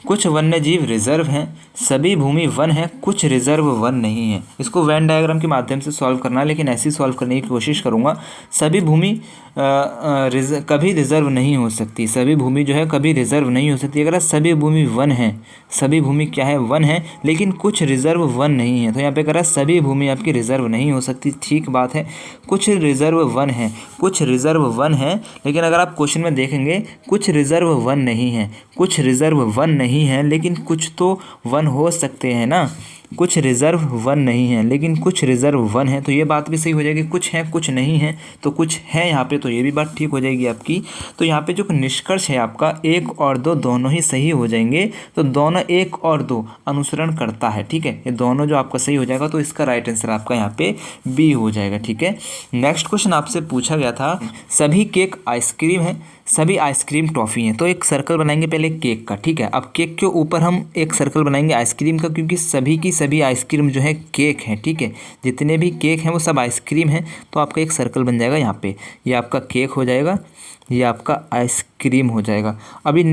कुछ वन्य जीव रिजर्व हैं, सभी भूमि वन है, कुछ रिजर्व वन नहीं है। इसको वेन डायग्राम के माध्यम से सॉल्व करना है, लेकिन ऐसी सॉल्व करने की कोशिश करूँगा। सभी भूमि कभी रिजर्व नहीं हो सकती, सभी भूमि जो है कभी रिजर्व नहीं हो सकती। अगर सभी भूमि वन है, सभी भूमि क्या है, वन है, लेकिन कुछ रिजर्व वन नहीं है, तो यहाँ पे कह रहा है सभी भूमि आपकी रिजर्व नहीं हो सकती। ठीक बात है, कुछ रिजर्व वन है, कुछ रिजर्व वन है, लेकिन अगर आप क्वेश्चन में देखेंगे कुछ रिजर्व वन नहीं है, कुछ रिजर्व वन नहीं है, लेकिन कुछ तो वन हो सकते हैं ना। कुछ रिजर्व वन नहीं है लेकिन कुछ रिजर्व वन है, तो ये बात भी सही हो जाएगी। कुछ है कुछ नहीं है, तो कुछ है यहाँ पे, तो ये भी बात ठीक हो जाएगी आपकी। तो यहाँ पे जो निष्कर्ष है आपका 1 और 2 दोनों ही सही हो जाएंगे। तो दोनों 1 और 2 अनुसरण करता है, ठीक है, ये दोनों जो आपका सही हो जाएगा, तो इसका राइट आंसर आपका यहाँ पे बी हो जाएगा, ठीक है। नेक्स्ट क्वेश्चन आपसे पूछा गया था, सभी केक आइसक्रीम है, सभी आइसक्रीम टॉफ़ी हैं। तो एक सर्कल बनाएंगे पहले केक का, ठीक है। अब केक के ऊपर हम एक सर्कल बनाएंगे आइसक्रीम का, क्योंकि सभी की सभी आइसक्रीम जो है केक हैं, ठीक है, जितने भी केक हैं वो सब आइसक्रीम हैं। तो आपका एक सर्कल बन जाएगा यहाँ पे, ये आपका केक हो जाएगा, ये आपका आइसक्रीम हो जाएगा। अभी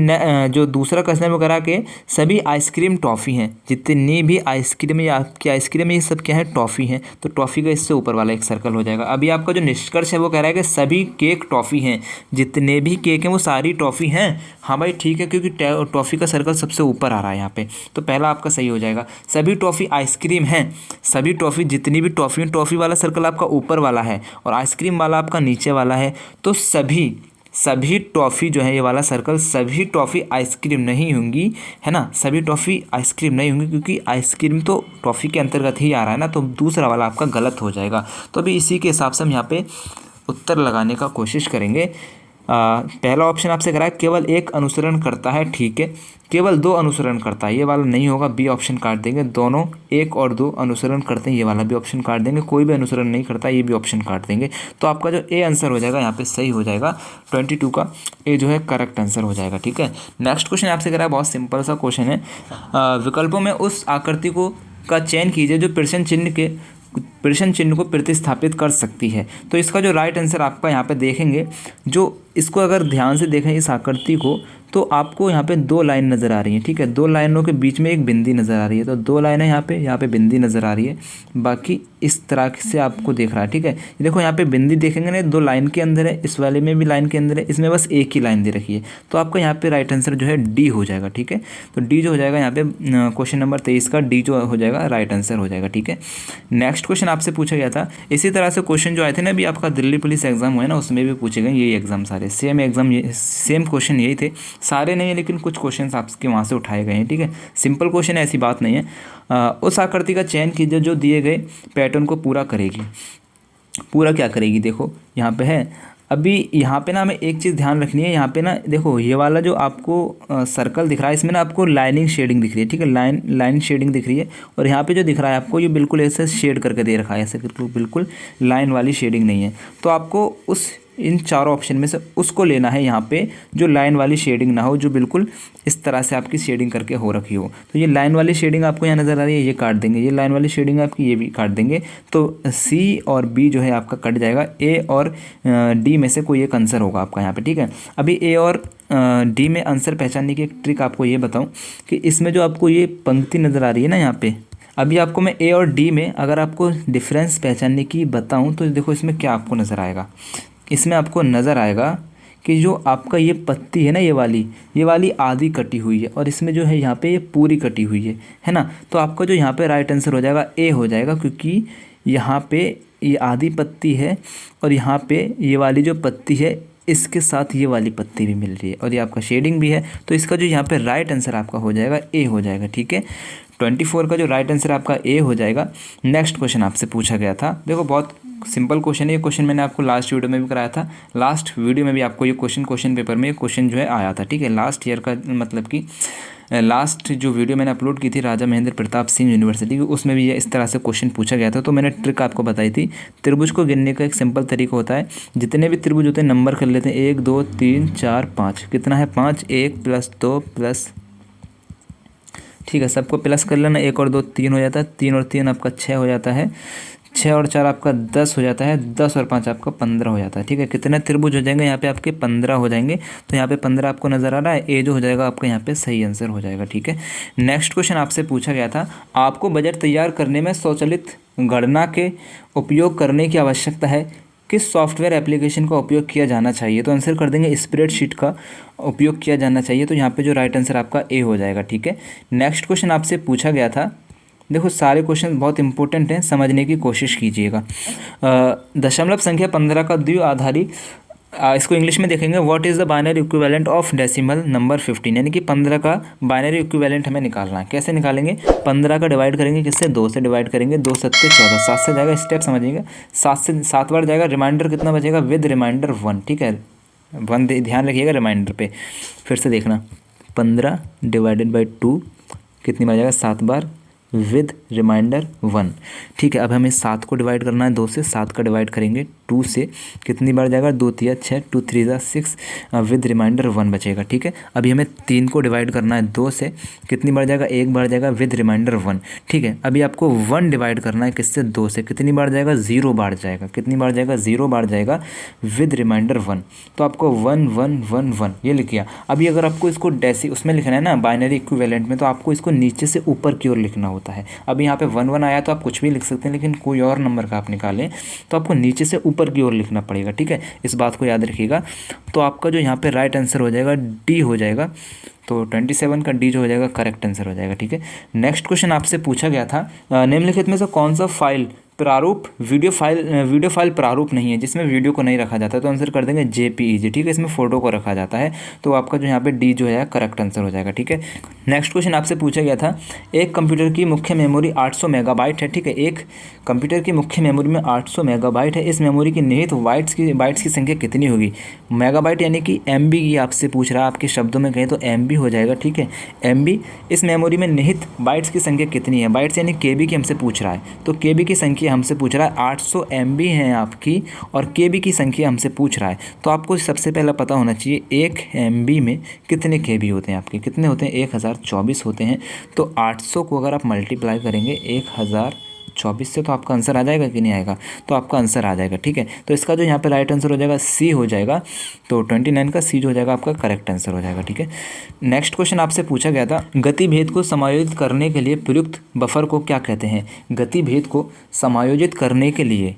जो दूसरा क्वेश्चन है वो करा के सभी आइसक्रीम टॉफ़ी हैं, जितनी भी आइसक्रीम या आपकी आइसक्रीम है ये सब क्या है, टॉफ़ी हैं। तो टॉफ़ी का इससे ऊपर वाला एक सर्कल हो जाएगा। अभी आपका जो निष्कर्ष है वो कह रहा है कि सभी केक टॉफ़ी हैं, जितने भी केक हैं वो सारी टॉफ़ी हैं। हाँ भाई ठीक है, क्योंकि टॉफ़ी का सर्कल सबसे ऊपर आ रहा है यहाँ पे, तो पहला आपका सही हो जाएगा। सभी टॉफ़ी आइसक्रीम हैं, सभी टॉफ़ी जितनी भी टॉफ़ी, टॉफ़ी वाला सर्कल आपका ऊपर वाला है और आइसक्रीम वाला आपका नीचे वाला है। तो सभी टॉफ़ी जो है ये वाला सर्कल, सभी टॉफ़ी आइसक्रीम नहीं होंगी, है ना, सभी टॉफ़ी आइसक्रीम नहीं होंगी, क्योंकि आइसक्रीम तो टॉफ़ी के अंतर्गत ही आ रहा है ना, तो दूसरा वाला आपका गलत हो जाएगा। तो अभी इसी के हिसाब से हम यहाँ पे उत्तर लगाने का कोशिश करेंगे। पहला ऑप्शन आपसे करा है केवल एक अनुसरण करता है, ठीक है, केवल 2 अनुसरण करता है, ये वाला नहीं होगा, बी ऑप्शन काट देंगे। दोनों 1 और 2 अनुसरण करते हैं, ये वाला भी ऑप्शन काट देंगे। कोई भी अनुसरण नहीं करता, ये भी ऑप्शन काट देंगे। तो आपका जो ए आंसर हो जाएगा यहाँ पे सही हो जाएगा, 22 का ए जो है करेक्ट आंसर हो जाएगा, ठीक है। नेक्स्ट क्वेश्चन आपसे करा है, बहुत सिंपल सा क्वेश्चन है। विकल्पों में उस आकृति का चयन कीजिए जो प्रश्न चिन्ह को प्रतिस्थापित कर सकती है। तो इसका जो राइट आंसर आपका यहाँ पे देखेंगे, जो इसको अगर ध्यान से देखें इस आकृति को, तो आपको यहाँ पे 2 लाइन नज़र आ रही है, ठीक है, 2 लाइनों के बीच में एक बिंदी नज़र आ रही है। तो 2 लाइन है यहाँ पे बिंदी नज़र आ रही है, बाकी इस तरह से आपको देख रहा है, ठीक है। देखो यहाँ पे बिंदी देखेंगे ना, 2 लाइन के अंदर है, इस वाले में भी लाइन के अंदर है, इसमें बस एक ही लाइन दे रखी है। तो आपका यहाँ पे राइट आंसर जो है डी हो जाएगा, ठीक है। तो डी जो हो जाएगा यहाँ पे क्वेश्चन नंबर 23 का डी जो हो जाएगा राइट आंसर हो जाएगा, ठीक है। नेक्स्ट क्वेश्चन आपसे पूछा गया था, इसी तरह से क्वेश्चन जो आए थे ना, अभी आपका दिल्ली पुलिस एग्जाम हुआ है ना, उसमें भी पूछे गए यही एग्जाम, सारे सेम एग्जाम, सेम क्वेश्चन यही थे, सारे नहीं है लेकिन कुछ क्वेश्चंस आपके वहाँ से उठाए गए हैं, ठीक है। सिंपल क्वेश्चन, ऐसी बात नहीं है। उस आकृति का चयन कीजिए जो दिए गए पैटर्न को पूरा करेगी। पूरा क्या करेगी, देखो यहाँ पे है। अभी यहाँ पे ना हमें एक चीज़ ध्यान रखनी है, यहाँ पे ना देखो ये वाला जो आपको सर्कल दिख रहा है, इसमें ना आपको लाइनिंग शेडिंग दिख रही है, ठीक है, लाइन शेडिंग दिख रही है। और यहाँ पे जो दिख रहा है आपको, ये बिल्कुल ऐसे शेड करके दे रखा है, ऐसे बिल्कुल लाइन वाली शेडिंग नहीं है। तो आपको इन चारों ऑप्शन में से उसको लेना है यहाँ पे जो लाइन वाली शेडिंग ना हो, जो बिल्कुल इस तरह से आपकी शेडिंग करके हो रखी हो। तो ये लाइन वाली शेडिंग आपको यहाँ नज़र आ रही है, ये काट देंगे। ये लाइन वाली शेडिंग आपकी, ये भी काट देंगे। तो सी और बी जो है आपका कट जाएगा, ए और डी में से कोई एक आंसर होगा आपका यहाँ पे, ठीक है। अभी ए और डी में आंसर पहचानने की एक ट्रिक आपको ये बताऊँ कि इसमें जो आपको ये पंक्ति नज़र आ रही है ना यहाँ पे, अभी आपको मैं ए और डी में अगर आपको डिफरेंस पहचानने की बताऊँ तो देखो इसमें क्या आपको नज़र आएगा। इसमें आपको नज़र आएगा कि जो आपका ये पत्ती है ना, ये वाली आधी कटी हुई है, और इसमें जो है यहाँ पे ये पूरी कटी हुई है ना। तो आपका जो यहाँ पे राइट आंसर हो जाएगा ए हो जाएगा, क्योंकि यहाँ पे ये आधी पत्ती है और यहाँ पे ये वाली जो पत्ती है इसके साथ ये वाली पत्ती भी मिल रही है, और ये आपका शेडिंग भी है। तो इसका जो यहाँ पे राइट आंसर आपका हो जाएगा ए हो जाएगा, ठीक है। 24 का जो राइट आंसर आपका ए हो जाएगा। नेक्स्ट क्वेश्चन आपसे पूछा गया था, देखो बहुत सिंपल क्वेश्चन है ये। क्वेश्चन मैंने आपको लास्ट वीडियो में भी कराया था, लास्ट वीडियो में भी आपको ये क्वेश्चन पेपर में ये क्वेश्चन जो है आया था, ठीक है। लास्ट ईयर का मतलब कि लास्ट जो वीडियो मैंने अपलोड की थी राजा महेंद्र प्रताप सिंह यूनिवर्सिटी की, उसमें भी ये इस तरह से क्वेश्चन पूछा गया था। तो मैंने ट्रिक आपको बताई थी। त्रिभुज को गिनने का एक सिंपल तरीका होता है, जितने भी त्रिभुज होते हैं नंबर कर लेते हैं, 1 2 3 4 5। कितना है 5, 1 + 2 + ठीक है, सबको प्लस कर लेना। 1 और 2 3 हो जाता है, 3 और 3 आपका 6 हो जाता है, 6 और 4 आपका 10 हो जाता है, 10 और 5 आपका 15 हो जाता है, ठीक है। कितने त्रिभुज हो जाएंगे यहाँ पे आपके 15 हो जाएंगे। तो यहाँ पे 15 आपको नज़र आ रहा है, ए जो हो जाएगा आपका यहाँ पे सही आंसर हो जाएगा, ठीक है। नेक्स्ट क्वेश्चन आपसे पूछा गया था, आपको बजट तैयार करने में स्वचालित गणना के उपयोग करने की आवश्यकता है, किस सॉफ्टवेयर एप्लीकेशन का उपयोग किया जाना चाहिए? तो आंसर कर देंगे स्प्रेडशीट का उपयोग किया जाना चाहिए। तो यहाँ पे जो राइट आंसर आपका ए हो जाएगा। ठीक है, नेक्स्ट क्वेश्चन आपसे पूछा गया था, देखो सारे क्वेश्चन बहुत इंपॉर्टेंट हैं, समझने की कोशिश कीजिएगा। दशमलव संख्या 15 का द्विआधारी, इसको इंग्लिश में देखेंगे, what is the binary equivalent of decimal number 15, यानी कि 15 का बाइनरी इक्विवेलेंट हमें निकालना है। कैसे निकालेंगे? 15 का डिवाइड करेंगे किससे? 2 से डिवाइड करेंगे, 2 सत्ते 14, 7 से जाएगा, स्टेप समझिएगा, 7 से 7 बार जाएगा, रिमाइंडर कितना बचेगा? With reminder 1। ठीक है, 1 ध्यान रखिएगा रिमाइंडर पे। फिर से देखना, 15 डिवाइडेड बाई 2 कितनी बार जाएगा? 7 बार, विद रिमाइंडर 1। ठीक है, अब हमें 7 को डिवाइड करना है 2 से, 7 का डिवाइड करेंगे 2 से, कितनी बार जाएगा? 2 3 6, 2 3 6, विद रिमाइंडर 1 बचेगा। ठीक है, अभी हमें 3 को डिवाइड करना है 2 से, कितनी बार जाएगा? 1 बार जाएगा, विद रिमाइंडर 1। ठीक है, अभी आपको 1 डिवाइड करना है किससे? 2 से, कितनी बार जाएगा? 0 बार जाएगा, कितनी बार जाएगा? 0 बार जाएगा, विद रिमाइंडर 1। तो आपको 1 1 1 1 ये लिख लिया। अभी अगर आपको इसको डेसी उसमें लिखना है ना, बाइनरी इक्विवेलेंट में, तो आपको इसको नीचे से ऊपर की ओर लिखना होता है। अब यहाँ पे 1 1 आया तो आप कुछ भी लिख सकते हैं, लेकिन कोई और नंबर का आप निकालें तो आपको नीचे से ऊपर की ओर लिखना पड़ेगा। ठीक है, इस बात को याद रखिएगा। तो आपका जो यहाँ पे राइट आंसर हो जाएगा डी हो जाएगा। तो 27 का डी जो हो जाएगा करेक्ट आंसर हो जाएगा। ठीक है, नेक्स्ट क्वेश्चन आपसे पूछा गया था, निम्नलिखित में से कौन सा फाइल प्रारूप वीडियो फाइल प्रारूप नहीं है जिसमें वीडियो को नहीं रखा जाता? तो आंसर कर देंगे JPEG। ठीक है, इसमें फ़ोटो को रखा जाता है। तो आपका जो यहाँ पे डी जो है करेक्ट आंसर हो जाएगा। ठीक है, नेक्स्ट क्वेश्चन आपसे पूछा गया था, एक कंप्यूटर की मुख्य मेमोरी 800 मेगाबाइट है। ठीक है, एक कंप्यूटर की मुख्य मेमोरी में 800 मेगाबाइट है। इस मेमोरी की निहित बाइट्स की संख्या कितनी होगी? मेगाबाइट यानी कि MB की आपसे पूछ रहा है, आपके शब्दों में कहें तो MB हो जाएगा। ठीक है, MB। इस मेमोरी में निहित बाइट्स की संख्या कितनी है? बाइट्स यानी KB की हमसे पूछ रहा है, तो KB की संख्या हमसे पूछ रहा है, 800 MB है आपकी और KB की संख्या हमसे पूछ रहा है। तो आपको सबसे पहला पता होना चाहिए 1 MB में कितने KB होते हैं आपके? कितने होते हैं? 1024 होते हैं। तो 800 को अगर आप मल्टीप्लाई करेंगे 1024 से तो आपका आंसर आ जाएगा कि नहीं आएगा? तो आपका आंसर आ जाएगा। ठीक है, तो इसका जो यहाँ पे राइट आंसर हो जाएगा C हो जाएगा। तो 29 का C जो हो जाएगा आपका करेक्ट आंसर हो जाएगा। ठीक है, नेक्स्ट क्वेश्चन आपसे पूछा गया था, गतिभेद को समायोजित करने के लिए प्रयुक्त बफर को क्या कहते हैं? गतिभेद को समायोजित करने के लिए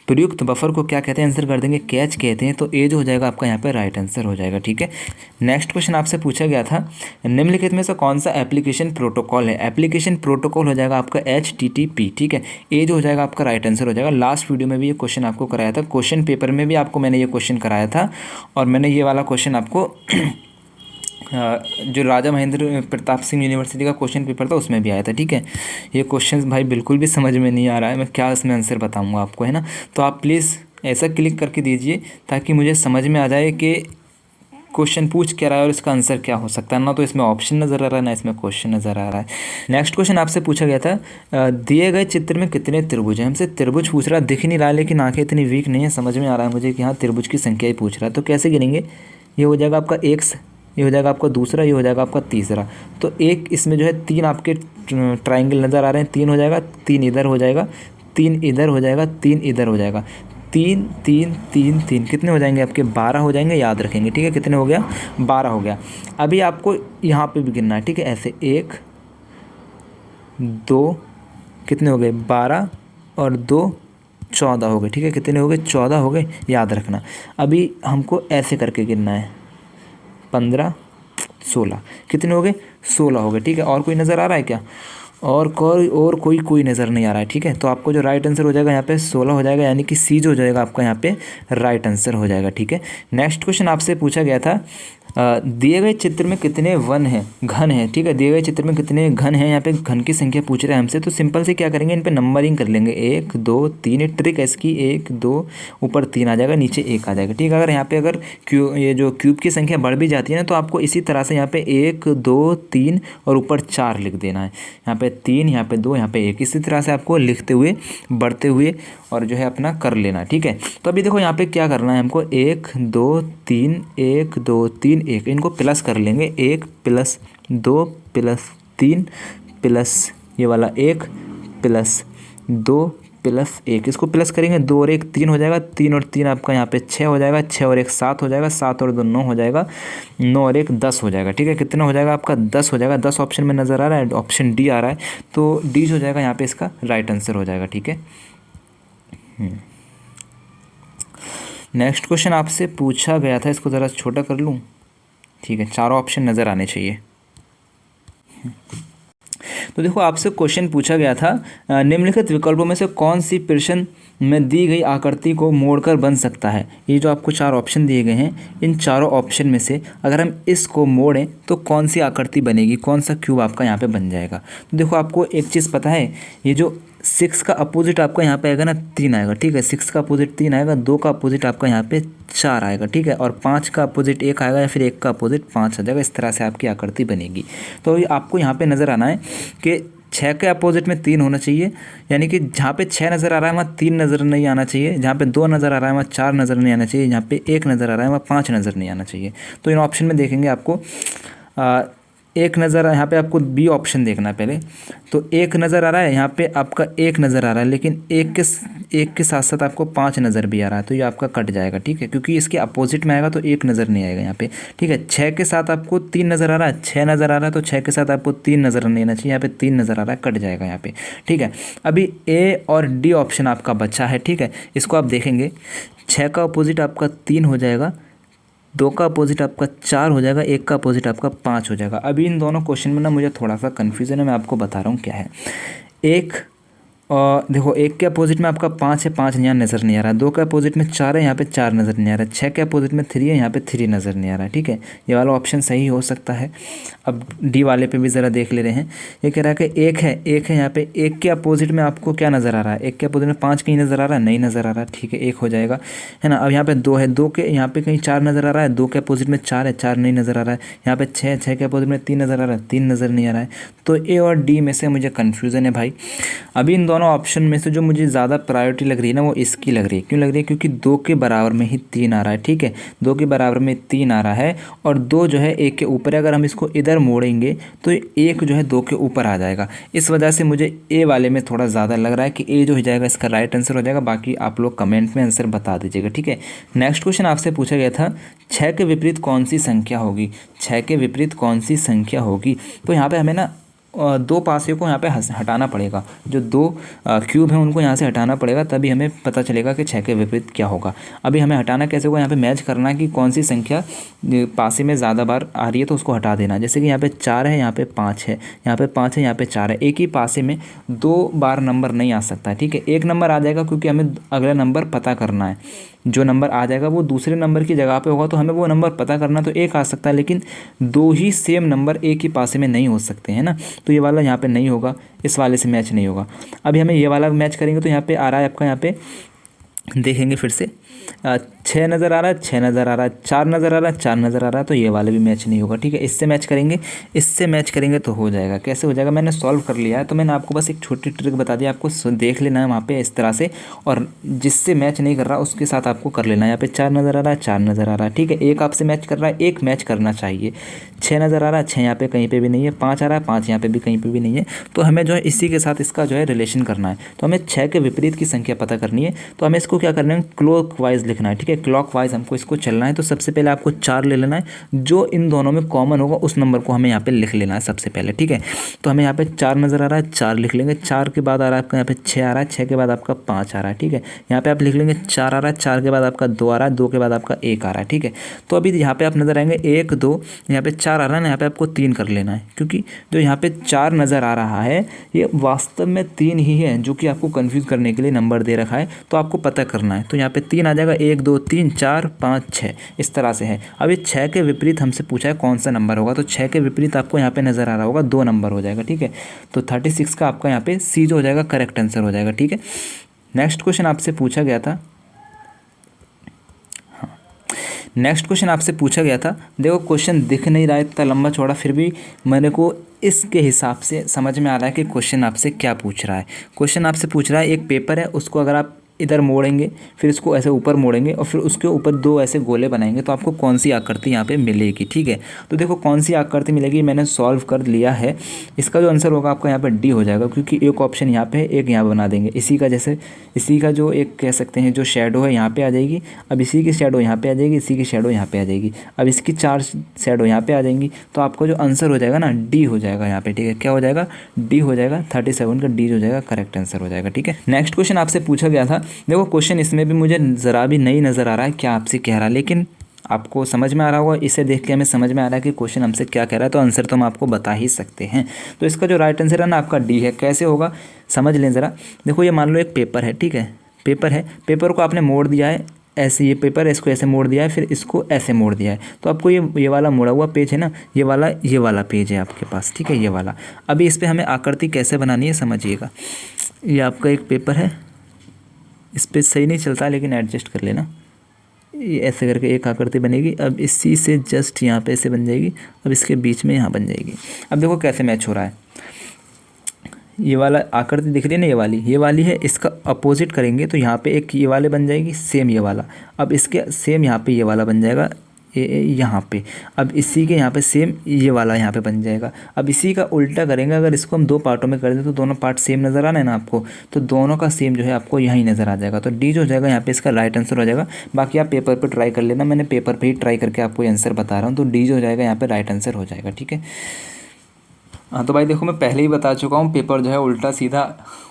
प्रयुक्त बफर को क्या कहते हैं? आंसर कर देंगे कैच कहते हैं। तो ए जो हो जाएगा आपका यहाँ पे राइट आंसर हो जाएगा। ठीक है, नेक्स्ट क्वेश्चन आपसे पूछा गया था, निम्नलिखित में से कौन सा एप्लीकेशन प्रोटोकॉल है? एप्लीकेशन प्रोटोकॉल हो जाएगा आपका HTTP। ठीक है, ए जो हो जाएगा आपका राइट आंसर हो जाएगा। लास्ट वीडियो में भी ये क्वेश्चन आपको कराया था, क्वेश्चन पेपर में भी आपको मैंने ये क्वेश्चन कराया था, और मैंने ये वाला क्वेश्चन आपको जो राजा महेंद्र प्रताप सिंह यूनिवर्सिटी का क्वेश्चन पेपर था उसमें भी आया था। ठीक है, ये क्वेश्चन भाई बिल्कुल भी समझ में नहीं आ रहा है, मैं क्या इसमें आंसर बताऊंगा आपको, है ना? तो आप प्लीज़ ऐसा क्लिक करके दीजिए ताकि मुझे समझ में आ जाए कि क्वेश्चन पूछ क्या रहा है और इसका आंसर क्या हो सकता है। ना तो इसमें ऑप्शन नज़र आ रहा है, ना इसमें क्वेश्चन नज़र आ रहा है। नेक्स्ट क्वेश्चन आपसे पूछा गया था, दिए गए चित्र में कितने त्रिभुज हैं? हमसे त्रिभुज पूछ रहा है, दिख नहीं रहा है लेकिन आंखें इतनी वीक नहीं है, समझ में आ रहा है मुझे कि हाँ त्रिभुज की संख्या ही पूछ रहा है। तो कैसे गिनेंगे? ये हो जाएगा आपका एक, ये हो जाएगा आपका दूसरा, ये हो जाएगा आपका तीसरा। तो एक इसमें जो है 3 आपके ट्राइंगल नज़र आ रहे हैं, 3 हो जाएगा, 3 इधर हो जाएगा, 3 इधर हो जाएगा, 3 इधर हो जाएगा, 3 3 3 3 कितने हो जाएंगे आपके? 12 हो जाएंगे, याद रखेंगे। ठीक है, कितने हो गया? 12 हो गया। अभी आपको यहाँ पे भी गिनना है। ठीक है, ऐसे 1 2 कितने हो गए? 12 और 2 14 हो गए। ठीक है, कितने हो गए? 14 हो गए, याद रखना। अभी हमको ऐसे करके गिनना है, 15 16 कितने हो गए? 16 हो गए। ठीक है, और कोई नज़र आ रहा है क्या? और कोई नज़र नहीं आ रहा है। ठीक है, तो आपको जो राइट आंसर हो जाएगा यहाँ पे 16 हो जाएगा, यानी कि C जो हो जाएगा आपका यहाँ पे राइट आंसर हो जाएगा। ठीक है, नेक्स्ट क्वेश्चन आपसे पूछा गया था, दिए गए चित्र में कितने घन हैं? ठीक है, दिए गए चित्र में कितने घन हैं? यहाँ पे घन की संख्या पूछ रहे हैं हमसे, तो सिंपल से क्या करेंगे, इन पे नंबरिंग कर लेंगे, 1 2 3। ट्रिक है इसकी, 1 2 ऊपर 3 आ जाएगा, नीचे 1 आ जाएगा। ठीक है, अगर यहाँ पे अगर ये जो क्यूब की संख्या बढ़ भी जाती है ना, तो आपको इसी तरह से यहाँ पे 1 2 3 और ऊपर 4 लिख देना है। यहाँ पे 3, यहाँ पे 2, यहाँ पे 1, इसी तरह से आपको लिखते हुए बढ़ते हुए और जो है अपना कर लेना। ठीक है, तो अभी देखो यहाँ पे क्या करना है हमको, 1 2 3 1 2 3 1, इनको प्लस कर लेंगे, 1 प्लस 2 प्लस 3 प्लस ये वाला 1 प्लस 2 प्लस 1, इसको प्लस करेंगे, 2 और 1 3 हो जाएगा, 3 और 3 आपका यहाँ पे 6 हो जाएगा, 6 और 1 7 हो जाएगा, 7 और 2 9 हो जाएगा, 9 और 1 10 हो जाएगा। ठीक है, कितना हो जाएगा आपका? 10 हो जाएगा। 10 ऑप्शन में नज़र आ रहा है, ऑप्शन डी आ रहा है, तो डी हो जाएगा यहाँ पे इसका राइट आंसर हो जाएगा। ठीक है, नेक्स्ट क्वेश्चन आपसे पूछा गया था, इसको ज़रा छोटा कर लूँ, ठीक है, चारों ऑप्शन नज़र आने चाहिए। तो देखो आपसे क्वेश्चन पूछा गया था, निम्नलिखित विकल्पों में से कौन सी प्रश्न में दी गई आकृति को मोड़कर बन सकता है। ये जो आपको चार ऑप्शन दिए गए हैं, इन चारों ऑप्शन में से अगर हम इसको मोड़ें तो कौन सी आकृति बनेगी, कौन सा क्यूब आपका यहाँ पे बन जाएगा। तो देखो आपको एक चीज़ पता है, ये जो 6 का अपोजिट आपका यहाँ पे आएगा ना 3 आएगा, ठीक है, 6 का अपोजिट 3 आएगा, 2 का अपोजिट आपका यहाँ पे 4 आएगा, ठीक है, और 5 का अपोजिट 1 आएगा या फिर 1 का अपोजिट 5 आ जाएगा। इस तरह से आपकी आकृति बनेगी। तो आपको यहाँ पे नज़र आना है कि 6 के अपोजिट में 3 होना चाहिए, यानी कि जहाँ पे 6 नज़र आ रहा है वहाँ 3 नज़र नहीं आना चाहिए, जहाँ पे 2 नज़र आ रहा है वहाँ 4 नज़र नहीं आना चाहिए, जहाँ पे 1 नज़र आ रहा है वहाँ 5 नज़र नहीं आना चाहिए। तो इन ऑप्शन में देखेंगे आपको एक नज़र, यहाँ पे आपको बी ऑप्शन देखना है पहले। तो एक नज़र आ रहा है, यहाँ पे आपका एक नज़र आ रहा है, लेकिन एक के साथ साथ आपको 5 नज़र भी आ रहा है, तो ये आपका कट जाएगा, ठीक है, क्योंकि इसके अपोजिट में आएगा तो एक नज़र नहीं आएगा यहाँ पे, ठीक है। 6 के साथ आपको 3 नज़र आ रहा है, 6 नज़र आ रहा है, तो 6 के साथ आपको 3 नज़र नहीं आना चाहिए, यहाँ पे 3 नज़र आ रहा है, कट जाएगा यहाँ पे, ठीक है। अभी ए और डी ऑप्शन आपका बचा है, ठीक है, इसको आप देखेंगे। 6 का अपोजिट आपका 3 हो जाएगा, 2 का अपोजिट आपका 4 हो जाएगा, 1 का अपोजिट आपका 5 हो जाएगा। अभी इन दोनों क्वेश्चन में ना मुझे थोड़ा सा कन्फ्यूज़न है, मैं आपको बता रहा हूँ क्या है। एक और देखो, 1 के अपोजिट में आपका 5 है, 5 यहाँ नज़र नहीं आ रहा है, 2 के अपोजिट में 4 है, यहाँ पे 4 नज़र नहीं आ रहा है, 6 के अपोजिट में 3 है, यहाँ पे 3 नज़र नहीं आ रहा है, ठीक है। ये वाला ऑप्शन सही हो सकता है। अब डी वाले पे भी ज़रा देख ले रहे हैं। ये कह रहा है कि 1 है, 1 है, यहाँ पे 1 के अपोजिट में आपको क्या नज़र आ रहा है, 1 के अपोजिट में 5 कहीं नज़र आ रहा है, नहीं नज़र आ रहा, ठीक है, 1 हो जाएगा, है ना। अब यहाँ पे 2 है, 2 के यहाँ पे कहीं 4 नज़र आ रहा है, 2 के अपोजिट में 4 है, 4 नहीं नज़र आ रहा है, यहाँ पे 6 के अपोजिट में 3 नज़र आ रहा है, 3 नज़र नहीं आ रहा है। तो ए और डी में से मुझे कन्फ्यूज़न है भाई। अभी इन दोनों ऑप्शन में से जो मुझे ज़्यादा प्रायोरिटी लग रही है ना, वो इसकी लग रही है। क्यों लग रही है? क्योंकि 2 के बराबर में ही 3 आ रहा है, ठीक है, 2 के बराबर में 3 आ रहा है, और 2 जो है 1 के ऊपर है। अगर हम इसको इधर मोड़ेंगे तो 1 जो है 2 के ऊपर आ जाएगा। इस वजह से मुझे ए वाले में थोड़ा ज़्यादा लग रहा है कि ए जो हो जाएगा इसका राइट आंसर हो जाएगा। बाकी आप लोग कमेंट में आंसर बता दीजिएगा, ठीक है। नेक्स्ट क्वेश्चन आपसे पूछा गया था, 6 के विपरीत कौन सी संख्या होगी, 6 के विपरीत कौन सी संख्या होगी। तो यहाँ पे हमें ना 2 पासे को यहाँ पे हटाना पड़ेगा, जो 2 क्यूब हैं उनको यहाँ से हटाना पड़ेगा, तभी हमें पता चलेगा कि 6 के विपरीत क्या होगा। अभी हमें हटाना कैसे होगा, यहाँ पे मैच करना है कि कौन सी संख्या पासे में ज़्यादा बार आ रही है, तो उसको हटा देना। जैसे कि यहाँ पे 4 है, यहाँ पे 5 है, यहाँ पे 5 है, यहाँ पे 4 है। एक ही पासे में 2 बार नंबर नहीं आ सकता, ठीक है। एक नंबर आ जाएगा क्योंकि हमें अगला नंबर पता करना है। जो नंबर आ जाएगा वो दूसरे नंबर की जगह पे होगा, तो हमें वो नंबर पता करना, तो एक आ सकता है, लेकिन 2 ही सेम नंबर एक ही पासे में नहीं हो सकते हैं ना। तो ये वाला यहाँ पे नहीं होगा, इस वाले से मैच नहीं होगा। अभी हमें ये वाला मैच करेंगे तो यहाँ पे आ रहा है आपका, यहाँ पे देखेंगे फिर से 6 नज़र आ रहा है, 6 नज़र आ रहा है, 4 नज़र आ रहा है, 4 नज़र आ रहा है, तो ये वाले भी मैच नहीं होगा, ठीक है। इससे मैच करेंगे, इससे मैच करेंगे तो हो जाएगा। कैसे हो जाएगा, मैंने सॉल्व कर लिया है, तो मैंने आपको बस एक छोटी ट्रिक बता दी, आपको देख लेना है वहाँ पे इस तरह से, और जिससे मैच नहीं कर रहा उसके साथ आपको कर लेना है। यहाँ पे 4 नज़र आ रहा है, 4 नज़र आ रहा है, ठीक है, एक आपसे मैच कर रहा है, एक मैच करना चाहिए। 6 नज़र आ रहा है, 6 यहाँ पे कहीं पे भी नहीं है, 5 आ रहा है, 5 यहाँ पे भी कहीं पे भी नहीं है, तो हमें जो है इसी के साथ इसका जो है रिलेशन करना है। तो हमें 6 के विपरीत की संख्या पता करनी है, तो हमें इसको क्या करना है, क्लॉक वाइज लिखना है, ठीक है, क्लॉक वाइज हमको इसको चलना है। तो सबसे पहले आपको 4 ले लेना है, जो इन दोनों में कॉमन होगा उस नंबर को हमें यहाँ पे लिख लेना है सबसे पहले, ठीक है। तो हमें यहाँ पे 4 नज़र आ रहा है, 4 लिख लेंगे, 4 के बाद आ रहा है आपका यहाँ पे 6 आ रहा है, 6 के बाद आपका 5 आ रहा है, ठीक है। यहाँ पे आप लिख लेंगे 4 आ रहा है, 4 के बाद आपका 2 आ रहा है, 2 के बाद आपका 1 आ रहा है, ठीक है। तो अभी यहाँ पे आप नज़र आएंगे 1 2, यहाँ पे 4 आ रहा है ना, यहाँ पे आपको 3 कर लेना है, क्योंकि जो यहाँ पे 4 नज़र आ रहा है ये वास्तव में 3 ही है, जो कि आपको कन्फ्यूज़ करने के लिए नंबर दे रखा है, तो आपको पता करना है। तो यहाँ पे 3 आ जाएगा, 1 2 3 4 5 6, इस तरह से है। अभी 6 के विपरीत हमसे पूछा है कौन सा नंबर होगा, तो 6 के विपरीत आपको यहाँ पे नज़र आ रहा होगा 2 नंबर हो जाएगा, ठीक है। तो 36 का आपका यहाँ पे सी जो हो जाएगा करेक्ट आंसर हो जाएगा, ठीक है। नेक्स्ट क्वेश्चन आपसे पूछा गया था, नेक्स्ट क्वेश्चन आपसे पूछा गया था, देखो क्वेश्चन दिख नहीं रहा है इतना लंबा चौड़ा, फिर भी मेरे को इसके हिसाब से समझ में आ रहा है कि क्वेश्चन आपसे क्या पूछ रहा है। क्वेश्चन आपसे पूछ रहा है, एक पेपर है, उसको अगर आप इधर मोड़ेंगे, फिर इसको ऐसे ऊपर मोड़ेंगे और फिर उसके ऊपर 2 ऐसे गोले बनाएंगे, तो आपको कौन सी आकृति यहाँ पे मिलेगी, ठीक है। तो देखो कौन सी आकृति मिलेगी, मैंने सॉल्व कर लिया है। इसका जो आंसर होगा आपका यहाँ पे डी हो जाएगा, क्योंकि एक ऑप्शन यहाँ पे है, एक यहाँ बना देंगे। इसी का जैसे इसी का जो एक कह सकते हैं जो शेडो है यहाँ पे आ जाएगी, अब इसी की शेडो यहाँ पे आ जाएगी, इसी की शेडो यहाँ पे आ जाएगी, अब इसकी 4 शेडो यहाँ पे आ जाएंगी, तो आपको जो आंसर हो जाएगा ना डी हो जाएगा यहाँ पे, ठीक है। क्या हो जाएगा, डी हो जाएगा, 37 का डी हो जाएगा करेक्ट आंसर हो जाएगा, ठीक है। नेक्स्ट क्वेश्चन आपसे पूछा गया था, देखो क्वेश्चन इसमें भी मुझे ज़रा भी नहीं नज़र आ रहा है क्या आपसे कह रहा है, लेकिन आपको समझ में आ रहा होगा, इसे देख के हमें समझ में आ रहा है कि क्वेश्चन हमसे क्या कह रहा है, तो आंसर तो हम आपको बता ही सकते हैं। तो इसका जो राइट आंसर है ना आपका डी है। कैसे होगा समझ लें ज़रा। देखो ये मान लो एक पेपर है, ठीक है, पेपर है, पेपर को आपने मोड़ दिया है ऐसे, ये पेपर है, इसको ऐसे मोड़ दिया है, फिर इसको ऐसे मोड़ दिया है, तो आपको ये वाला मोड़ा हुआ पेज है ना, ये वाला पेज है आपके पास, ठीक है, ये वाला। अभी इस पर हमें आकृति कैसे बनानी है समझिएगा। ये आपका एक पेपर है, इस पर सही नहीं चलता लेकिन एडजस्ट कर लेना। ये ऐसे करके एक आकृति बनेगी। अब इसी से जस्ट यहाँ पे ऐसे बन जाएगी, अब इसके बीच में यहाँ बन जाएगी। अब देखो कैसे मैच हो रहा है। ये वाला आकृति दिख रही है ना, ये वाली है, इसका अपोजिट करेंगे तो यहाँ पे एक ये वाले बन जाएगी, सेम ये वाला। अब इसके सेम यहाँ पे ये वाला बन जाएगा यहाँ पे। अब इसी के यहाँ पे सेम ये वाला यहाँ पे बन जाएगा। अब इसी का उल्टा करेंगे, अगर इसको हम दो पार्टों में कर दें तो दोनों पार्ट सेम नज़र आ रहे हैं ना आपको, तो दोनों का सेम जो है आपको यहीं नज़र आ जाएगा। तो डी जो हो जाएगा यहाँ पे इसका राइट आंसर हो जाएगा। बाकी आप पेपर पर ट्राई कर लेना, मैंने पेपर पर ही ट्राई करके आपको आंसर बता रहा हूँ। तो डी जो हो जाएगा यहाँ पर राइट आंसर हो जाएगा, ठीक है। हाँ तो भाई देखो मैं पहले ही बता चुका हूँ, पेपर जो है उल्टा सीधा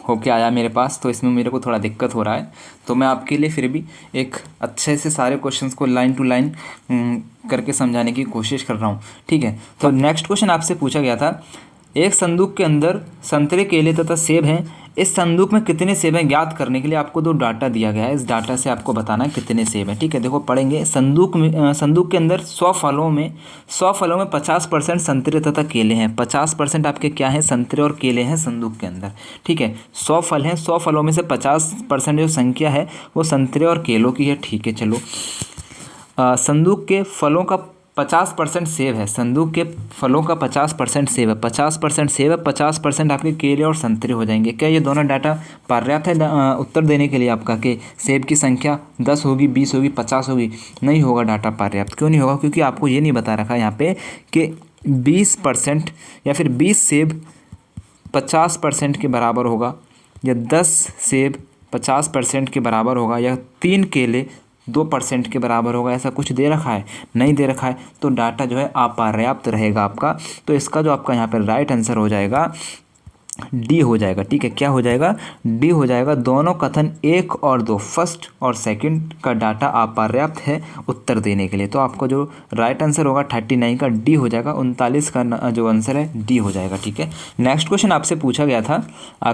होके आया मेरे पास, तो इसमें मेरे को थोड़ा दिक्कत हो रहा है। तो मैं आपके लिए फिर भी एक अच्छे से सारे क्वेश्चंस को लाइन टू लाइन करके समझाने की कोशिश कर रहा हूँ, ठीक है। तो नेक्स्ट क्वेश्चन आपसे पूछा गया था, एक संदूक के अंदर संतरे, केले तथा सेब हैं, इस संदूक में कितने सेब हैं ज्ञात करने के लिए आपको दो डाटा दिया गया है। इस डाटा से आपको बताना है कितने सेब हैं, ठीक है। देखो पढ़ेंगे, संदूक के अंदर 100 फलों में 50% संतरे तथा केले हैं। 50% आपके क्या हैं, संतरे और केले हैं संदूक के अंदर, ठीक है। 100 फल हैं, 100 फलों में से 50% जो संख्या है वो संतरे और केलों की है, ठीक है। चलो संदूक के फलों का 50% सेब है, संदूक के फलों का 50% सेब है, 50% सेब है, 50% आपके केले और संतरे हो जाएंगे। क्या ये दोनों डाटा पर्याप्त है उत्तर देने के लिए आपका कि सेब की संख्या 10 होगी, 20 होगी, 50 होगी? नहीं होगा डाटा पर्याप्त। क्यों नहीं होगा? क्योंकि आपको ये नहीं बता रखा यहाँ पे कि 20% या फिर 20 सेब 50% के बराबर होगा, या 10 सेब 50% के बराबर होगा, या 3 केले 2% के बराबर होगा। ऐसा कुछ दे रखा है? नहीं दे रखा है। तो डाटा जो है अपर्याप्त रहेगा आपका। तो इसका जो आपका यहाँ पर राइट आंसर हो जाएगा डी हो जाएगा, ठीक है। क्या हो जाएगा? डी हो जाएगा। दोनों कथन 1 और 2, फर्स्ट और सेकंड का डाटा अपर्याप्त है उत्तर देने के लिए। तो आपको जो राइट आंसर होगा 39 का डी हो जाएगा, 39 का जो आंसर है डी हो जाएगा, ठीक है। नेक्स्ट क्वेश्चन आपसे पूछा गया था,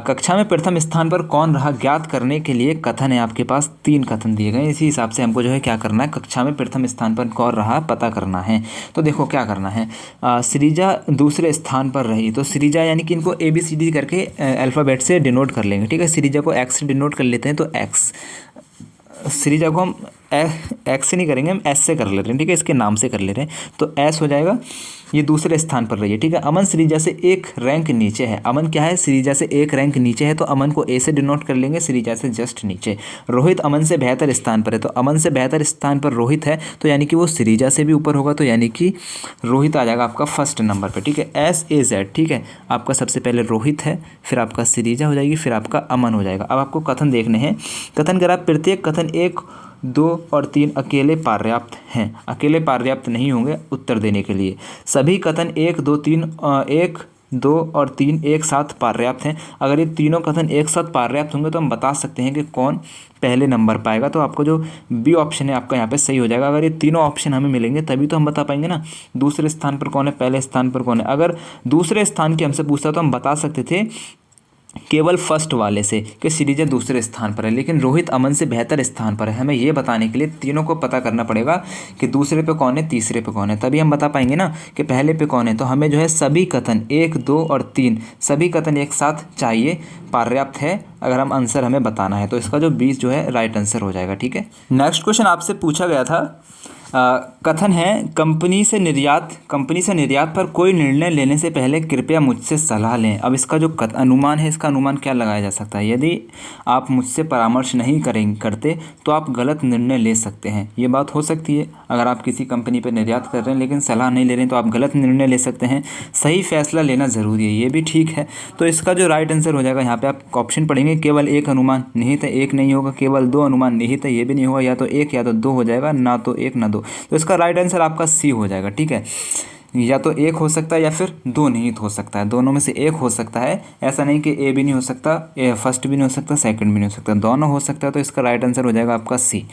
कक्षा में प्रथम स्थान पर कौन रहा ज्ञात करने के लिए कथन है आपके पास 3 कथन दिए गए। इसी हिसाब से हमको जो है क्या करना है, कक्षा में प्रथम स्थान पर कौन रहा पता करना है। तो देखो क्या करना है, सृजा दूसरे स्थान पर रही। तो सृजा यानी कि इनको ABCD करके अल्फ़ाबेट से डिनोट कर लेंगे, ठीक है। सृजा को एक्स से डिनोट कर लेते हैं, तो एक्स, सृजा को हम एक्स से नहीं करेंगे, हम एस से कर ले रहे हैं, ठीक है, इसके नाम से कर ले रहे हैं। तो एस हो जाएगा। ये दूसरे स्थान पर रही है, ठीक है। अमन सृजा से 1 रैंक नीचे है। अमन क्या है? सृजा से 1 रैंक नीचे है, तो अमन को ए से डिनोट कर लेंगे, सृजा से जस्ट नीचे। रोहित अमन से बेहतर स्थान पर है, तो अमन से बेहतर स्थान पर रोहित है, तो यानी कि वो सृजा से भी ऊपर होगा, तो यानी कि रोहित आ जाएगा आपका फर्स्ट नंबर पर, ठीक है। SAZ, ठीक है। आपका सबसे पहले रोहित है, फिर आपका सृजा हो जाएगी, फिर आपका अमन हो जाएगा। अब आपको कथन देखने हैं। कथन करा, प्रत्येक कथन 1, 2 और 3 अकेले पर्याप्त हैं। अकेले पर्याप्त नहीं होंगे उत्तर देने के लिए। सभी कथन 1, 2, 3 1, 2 और 3 एक साथ पर्याप्त हैं। अगर ये तीनों कथन एक साथ पर्याप्त होंगे तो हम बता सकते हैं कि कौन पहले नंबर पाएगा। तो आपको जो बी ऑप्शन है आपका यहाँ पे सही हो जाएगा। अगर ये तीनों ऑप्शन हमें मिलेंगे तभी तो हम बता पाएंगे ना, दूसरे स्थान पर कौन है, पहले स्थान पर कौन है। अगर दूसरे स्थान की हमसे पूछता तो हम बता सकते थे केवल फर्स्ट वाले से कि सृजा दूसरे स्थान पर है, लेकिन रोहित अमन से बेहतर स्थान पर है। हमें ये बताने के लिए तीनों को पता करना पड़ेगा कि दूसरे पे कौन है, तीसरे पे कौन है, तभी हम बता पाएंगे ना कि पहले पे कौन है। तो हमें जो है सभी कथन 1, 2 और 3 सभी कथन एक साथ चाहिए, पर्याप्त है अगर हम आंसर हमें बताना है। तो इसका जो 20 जो है राइट आंसर हो जाएगा, ठीक है। नेक्स्ट क्वेश्चन आपसे पूछा गया था, कथन है कंपनी से निर्यात पर कोई निर्णय लेने से पहले कृपया मुझसे सलाह लें। अब इसका जो अनुमान है, इसका अनुमान क्या लगाया जा सकता है? यदि आप मुझसे परामर्श नहीं करते तो आप गलत निर्णय ले सकते हैं। ये बात हो सकती है, अगर आप किसी कंपनी पर निर्यात कर रहे हैं लेकिन सलाह नहीं ले रहे हैं तो आप गलत निर्णय ले सकते हैं। सही फैसला लेना ज़रूरी है, ये भी ठीक है। तो इसका जो राइट आंसर हो जाएगा, यहाँ पे आप ऑप्शन पढ़ेंगे, केवल 1 अनुमान निहित है, 1 नहीं होगा। केवल 2 अनुमान निहित है, ये भी नहीं होगा। या तो 1 या तो 2 हो जाएगा, ना तो 1 ना 2। तो इसका राइट आंसर आपका सी हो जाएगा, ठीक है। या तो एक हो सकता है या फिर दो निहित हो सकता है, दोनों में से एक हो सकता है। ऐसा नहीं कि ए भी नहीं हो सकता, फर्स्ट भी नहीं हो सकता, सेकंड भी नहीं हो सकता, दोनों हो सकता है। तो इसका राइट आंसर हो जाएगा आपका सी,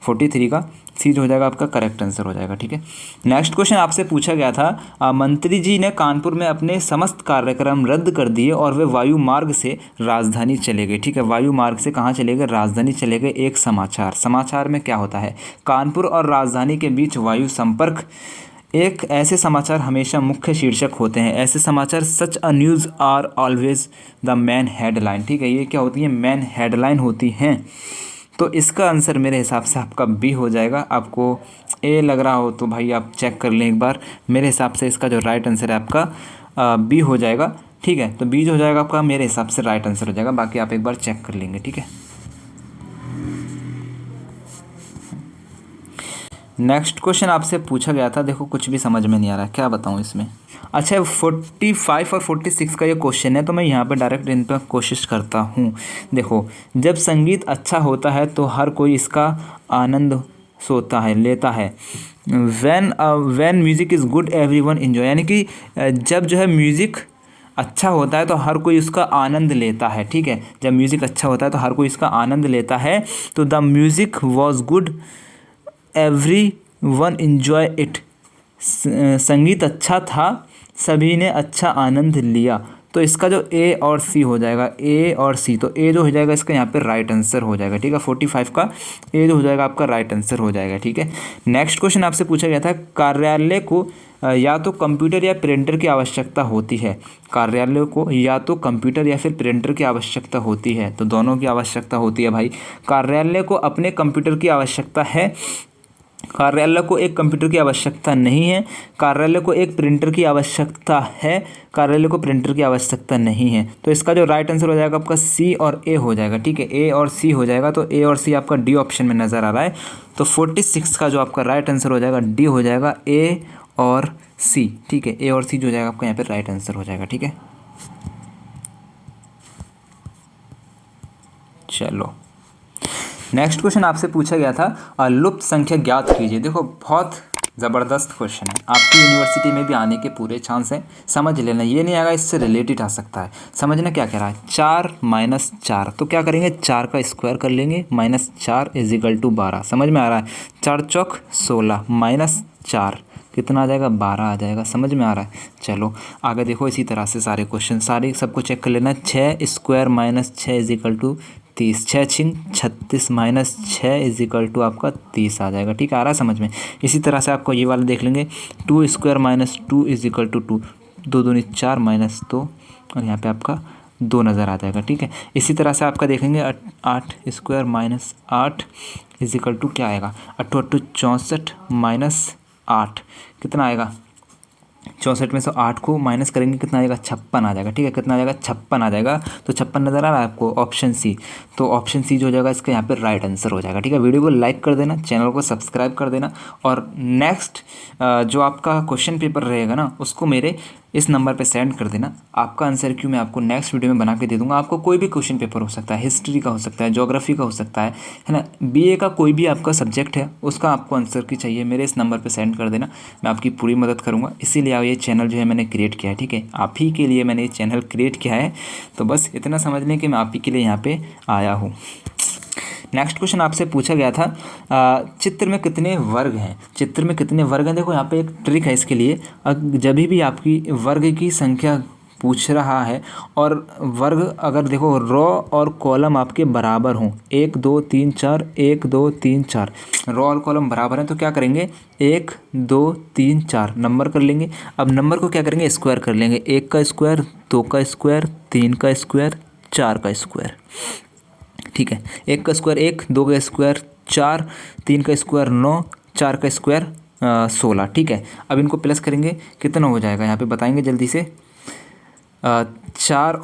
43 का सी जो हो जाएगा आपका करेक्ट आंसर हो जाएगा। ठीक है, नेक्स्ट क्वेश्चन आपसे पूछा गया था, मंत्री जी ने कानपुर में अपने समस्त कार्यक्रम रद्द कर दिए और वे वायु मार्ग से राजधानी चले गए। ठीक है, वायु मार्ग से कहाँ चले गए? राजधानी चले गए। एक समाचार में क्या होता है? कानपुर और राजधानी के बीच वायु संपर्क। एक ऐसे समाचार हमेशा मुख्य शीर्षक होते हैं। ऐसे समाचार such a news are always the main headline. ठीक है, ये क्या होती है? मेन हेडलाइन होती हैं। तो इसका आंसर मेरे हिसाब से आपका बी हो जाएगा। आपको ए लग रहा हो तो भाई आप चेक कर लें एक बार। मेरे हिसाब से इसका जो राइट आंसर है आपका बी हो जाएगा। ठीक है, तो बी जो हो जाएगा आपका मेरे हिसाब से राइट आंसर हो जाएगा। बाकी आप एक बार चेक कर लेंगे। ठीक है, नेक्स्ट क्वेश्चन आपसे पूछा गया था, देखो कुछ भी समझ में नहीं आ रहा है, क्या बताऊँ इसमें। अच्छा, 45 और 46 का ये क्वेश्चन है, तो मैं यहाँ पे डायरेक्ट इन पर कोशिश करता हूँ। देखो, जब संगीत अच्छा होता है तो हर कोई इसका आनंद लेता है। When music is good everyone enjoy, यानी कि जब जो है म्यूज़िक अच्छा होता है तो हर कोई उसका आनंद लेता है। ठीक है, जब म्यूज़िक अच्छा होता है तो हर कोई इसका आनंद लेता है। तो the music was good every one enjoy it, संगीत अच्छा था, सभी ने अच्छा आनंद लिया। तो इसका जो ए और सी हो जाएगा, ए और सी, तो ए जो हो जाएगा इसका यहाँ पे राइट आंसर हो जाएगा। ठीक है, 45 का ए जो हो जाएगा आपका राइट आंसर हो जाएगा। ठीक है, नेक्स्ट क्वेश्चन आपसे पूछा गया था, कार्यालय को या तो कंप्यूटर या प्रिंटर की आवश्यकता होती है। कार्यालय को या तो कंप्यूटर या फिर प्रिंटर की आवश्यकता होती है, तो दोनों की आवश्यकता होती है भाई। कार्यालय को अपने कंप्यूटर की आवश्यकता है, कार्यालय को एक कंप्यूटर की आवश्यकता नहीं है, कार्यालय को एक प्रिंटर की आवश्यकता है, कार्यालय को प्रिंटर की आवश्यकता नहीं है। तो इसका जो राइट आंसर हो जाएगा आपका सी और ए हो जाएगा। ठीक है, ए और सी हो जाएगा। तो ए और सी आपका डी ऑप्शन में नज़र आ रहा है। तो 46 का जो आपका राइट आंसर हो जाएगा डी हो जाएगा, ए और सी। ठीक है, ए और सी जो हो जाएगा आपका यहाँ पर राइट आंसर हो जाएगा। ठीक है, चलो नेक्स्ट क्वेश्चन आपसे पूछा गया था, लुप्त संख्या ज्ञात कीजिए। देखो, बहुत ज़बरदस्त क्वेश्चन है, आपकी यूनिवर्सिटी में भी आने के पूरे चांस हैं। समझ लेना, ये नहीं आएगा, इससे रिलेटेड आ सकता है। समझना क्या कह रहा है, 4 माइनस 4, तो क्या करेंगे, 4 का स्क्वायर कर लेंगे, -4 = 12। समझ में आ रहा है? 4 चौक 16 -4 कितना आ जाएगा, 12 आ जाएगा। समझ में आ रहा है? चलो आगे देखो, इसी तरह से सारे क्वेश्चन सबको चेक कर लेना। 6 स्क्वायर -6 = 30, 6 छिंग 36 -6 = आपका 30 आ जाएगा। ठीक है, आ रहा है समझ में? इसी तरह से आपको ये वाला देख लेंगे, 2 स्क्वायर -2 = 2, 2 दूनी 4 -2, और यहाँ पे आपका 2 नज़र आ जाएगा। ठीक है, इसी तरह से आपका देखेंगे 8 स्क्वायर -8 = क्या आएगा, 8 8 64 -8 कितना आएगा, 64 में से 8 को माइनस करेंगे, कितना आएगा, 56 आ जाएगा। ठीक है, कितना आ जाएगा, 56 आ जाएगा। तो 56 नज़र आ रहा है आपको, ऑप्शन सी। तो ऑप्शन सी जो हो जाएगा इसका यहाँ पे राइट आंसर हो जाएगा। ठीक है, वीडियो को लाइक कर देना, चैनल को सब्सक्राइब कर देना, और नेक्स्ट जो आपका क्वेश्चन पेपर रहेगा ना, उसको मेरे इस नंबर पे सेंड कर देना। आपका आंसर क्यों मैं आपको नेक्स्ट वीडियो में बना के दे दूंगा। आपको कोई भी क्वेश्चन पेपर हो सकता है, हिस्ट्री का हो सकता है, ज्योग्राफी का हो सकता है ना, बीए का कोई भी आपका सब्जेक्ट है, उसका आपको आंसर की चाहिए, मेरे इस नंबर पे सेंड कर देना, मैं आपकी पूरी मदद करूँगा। इसीलिए ये चैनल जो है मैंने क्रिएट किया है। ठीक है, आप ही के लिए मैंने ये चैनल क्रिएट किया है। तो बस इतना समझ लें कि मैं आप ही के लिए यहाँ पर आया हूँ। नेक्स्ट क्वेश्चन आपसे पूछा गया था, चित्र में कितने वर्ग हैं। चित्र में कितने वर्ग हैं, देखो यहाँ पे एक ट्रिक है इसके लिए। जब भी आपकी वर्ग की संख्या पूछ रहा है और वर्ग अगर देखो रो और कॉलम आपके बराबर हों, 1 2 3 4 1 2 3 4, रो और कॉलम बराबर हैं, तो क्या करेंगे, 1 2 3 4 नंबर कर लेंगे। अब नंबर को क्या करेंगे, स्क्वायर कर लेंगे। 1 का स्क्वायर, 2 का स्क्वायर, 3 का स्क्वायर, 4 का स्क्वायर। ठीक है, 1 का स्क्वायर 1, 2 का स्क्वायर 4, 3 का स्क्वायर 9, 4 का स्क्वायर 16। ठीक है, अब इनको प्लस करेंगे, कितना हो जाएगा यहाँ पे बताएंगे जल्दी से। 4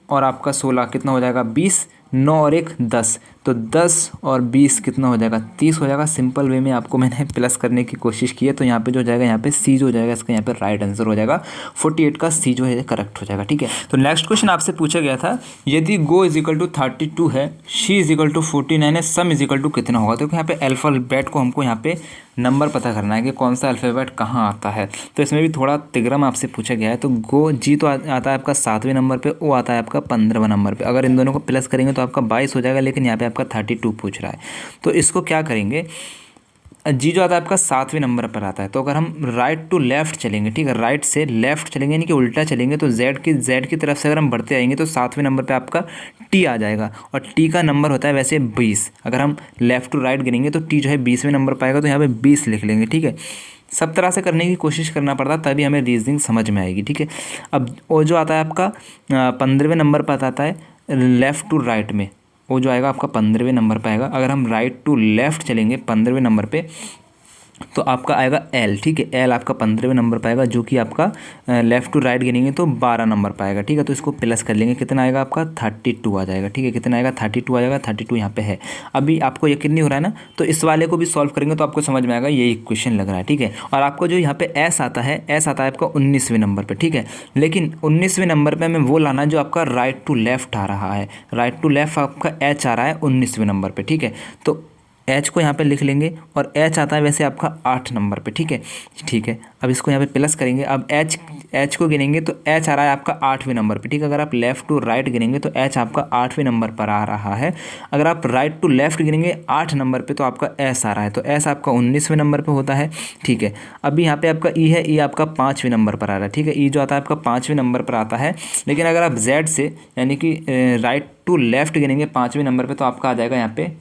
और आपका 16 कितना हो जाएगा, 20, 9 और 1 10, तो 10 और 20 कितना हो जाएगा, 30 हो जाएगा। सिंपल वे में आपको मैंने प्लस करने की कोशिश की है, तो यहाँ पे जो हो जाएगा, यहाँ पे सी जो हो जाएगा इसका यहाँ पे राइट आंसर हो जाएगा। 48 का सी जो है करेक्ट हो जाएगा, ठीक है। तो नेक्स्ट क्वेश्चन आपसे पूछा गया था, यदि गो इज इक्वल टू 32 है, शी इज इक्वल टू 49 है, सम इज इक्वल टू कितना होगा। तो यहाँ पे अल्फाबेट को हमको यहाँ पे नंबर पता करना है कि कौन सा अल्फ़ाबेट कहाँ आता है। तो इसमें भी थोड़ा तिग्रम आपसे पूछा गया है। तो गो जी तो आता है आपका 7वें नंबर पे, ओ आता है आपका 15वें नंबर पे। अगर इन दोनों को प्लस करेंगे तो आपका 22 हो जाएगा, लेकिन यहाँ पे आपका 32 पूछ रहा है। तो इसको क्या करेंगे, जी जो आता है आपका 7वें नंबर पर आता है। तो अगर हम राइट टू लेफ्ट चलेंगे, ठीक है, राइट से लेफ्ट चलेंगे यानी कि उल्टा चलेंगे, तो जेड की तरफ से अगर हम बढ़ते आएंगे तो 7वें नंबर पे आपका टी आ जाएगा, और टी का नंबर होता है वैसे 20। अगर हम लेफ़्ट टू राइट गिनेंगे तो टी जो है 20वें नंबर पर आएगा, तो यहाँ पे 20 लिख लेंगे, ठीक है। सब तरह से करने की कोशिश करना पड़ता तभी हमें रीजनिंग समझ में आएगी, ठीक है। अब वो जो आता है आपका 15वें नंबर पर आता है लेफ़्ट टू राइट में, वो जो आएगा आपका 15वें नंबर पर आएगा। अगर हम राइट टू लेफ़्ट चलेंगे 15वें नंबर पे तो आपका आएगा एल, ठीक है। एल आपका 15वें नंबर पर आएगा, जो कि आपका लेफ़्ट टू राइट गिनेंगे तो 12 नंबर पर आएगा, ठीक है। तो इसको प्लस कर लेंगे, कितना आएगा आपका 32 आ जाएगा, ठीक है। कितना आएगा 32 आ जाएगा, 32 यहाँ पे है। अभी आपको यकीन नहीं हो रहा है ना, तो इस वाले को भी सॉल्व करेंगे तो आपको समझ में आएगा यही इक्वेशन लग रहा है, ठीक है। और आपको जो यहाँ पे एस आता है, एस आता है आपका 19वें नंबर पर, ठीक है। लेकिन 19वें नंबर पर हमें वो लाना जो आपका राइट टू लेफ्ट आ रहा है। राइट टू लेफ्ट आपका एच आ रहा है 19वें नंबर पर, ठीक है। तो एच को यहाँ पे लिख लेंगे, और एच आता है वैसे आपका 8 नंबर पे, ठीक है, ठीक है। अब इसको यहाँ पे प्लस करेंगे। अब एच को गिनेंगे तो एच आ रहा है आपका 8वें नंबर पे, ठीक है। अगर आप लेफ़्ट टू राइट गिनेंगे तो एच आपका 8वें नंबर पर आ रहा है। अगर आप राइट टू लेफ्ट गिनेंगे 8 नंबर पे तो आपका एस आ रहा है, तो एस आपका 19वें नंबर पर होता है, ठीक है। अभी यहाँ पे आपका ई है, ई आपका 5वें नंबर पर आ रहा है, ठीक है। ई जो आता है आपका 5वें नंबर पर आता है। लेकिन अगर आप जेड से यानी कि राइट टू लेफ्ट गिनेंगे 5वें नंबर पर तो आपका आ जाएगा यहाँ पे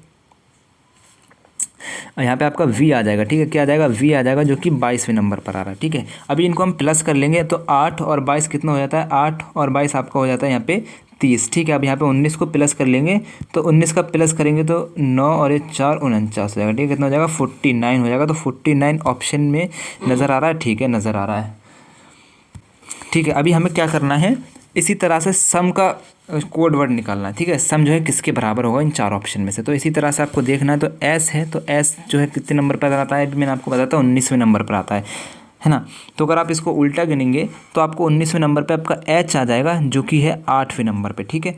आपका वी आ जाएगा, ठीक है। क्या आ जाएगा, वी आ जाएगा, जो कि 22वें नंबर पर आ रहा है, ठीक है। अभी इनको हम प्लस कर लेंगे तो 8 और 22 कितना हो जाता है, 8 और 22 आपका हो जाता है यहाँ पे 30, ठीक है। अब यहाँ पे 19 को प्लस कर लेंगे, तो 19 का प्लस करेंगे तो 9 और 1 4 49 हो जाएगा, ठीक है। कितना हो जाएगा 49 हो जाएगा। तो 49 ऑप्शन में नज़र आ रहा है, ठीक है, नज़र आ रहा है, ठीक है। अभी हमें क्या करना है, इसी तरह से सम का कोड वर्ड निकालना है, ठीक है। सम जो है किसके बराबर होगा इन 4 ऑप्शन में से। तो इसी तरह से आपको देखना है। तो एस है, तो एस जो है कितने नंबर पर आता है, अभी मैंने आपको बताया था 19वें नंबर पर आता है ना। तो अगर आप इसको उल्टा गिनेंगे तो आपको 19वें नंबर पे आपका एच आ जाएगा, जो कि है 8वें नंबर पे, ठीक है।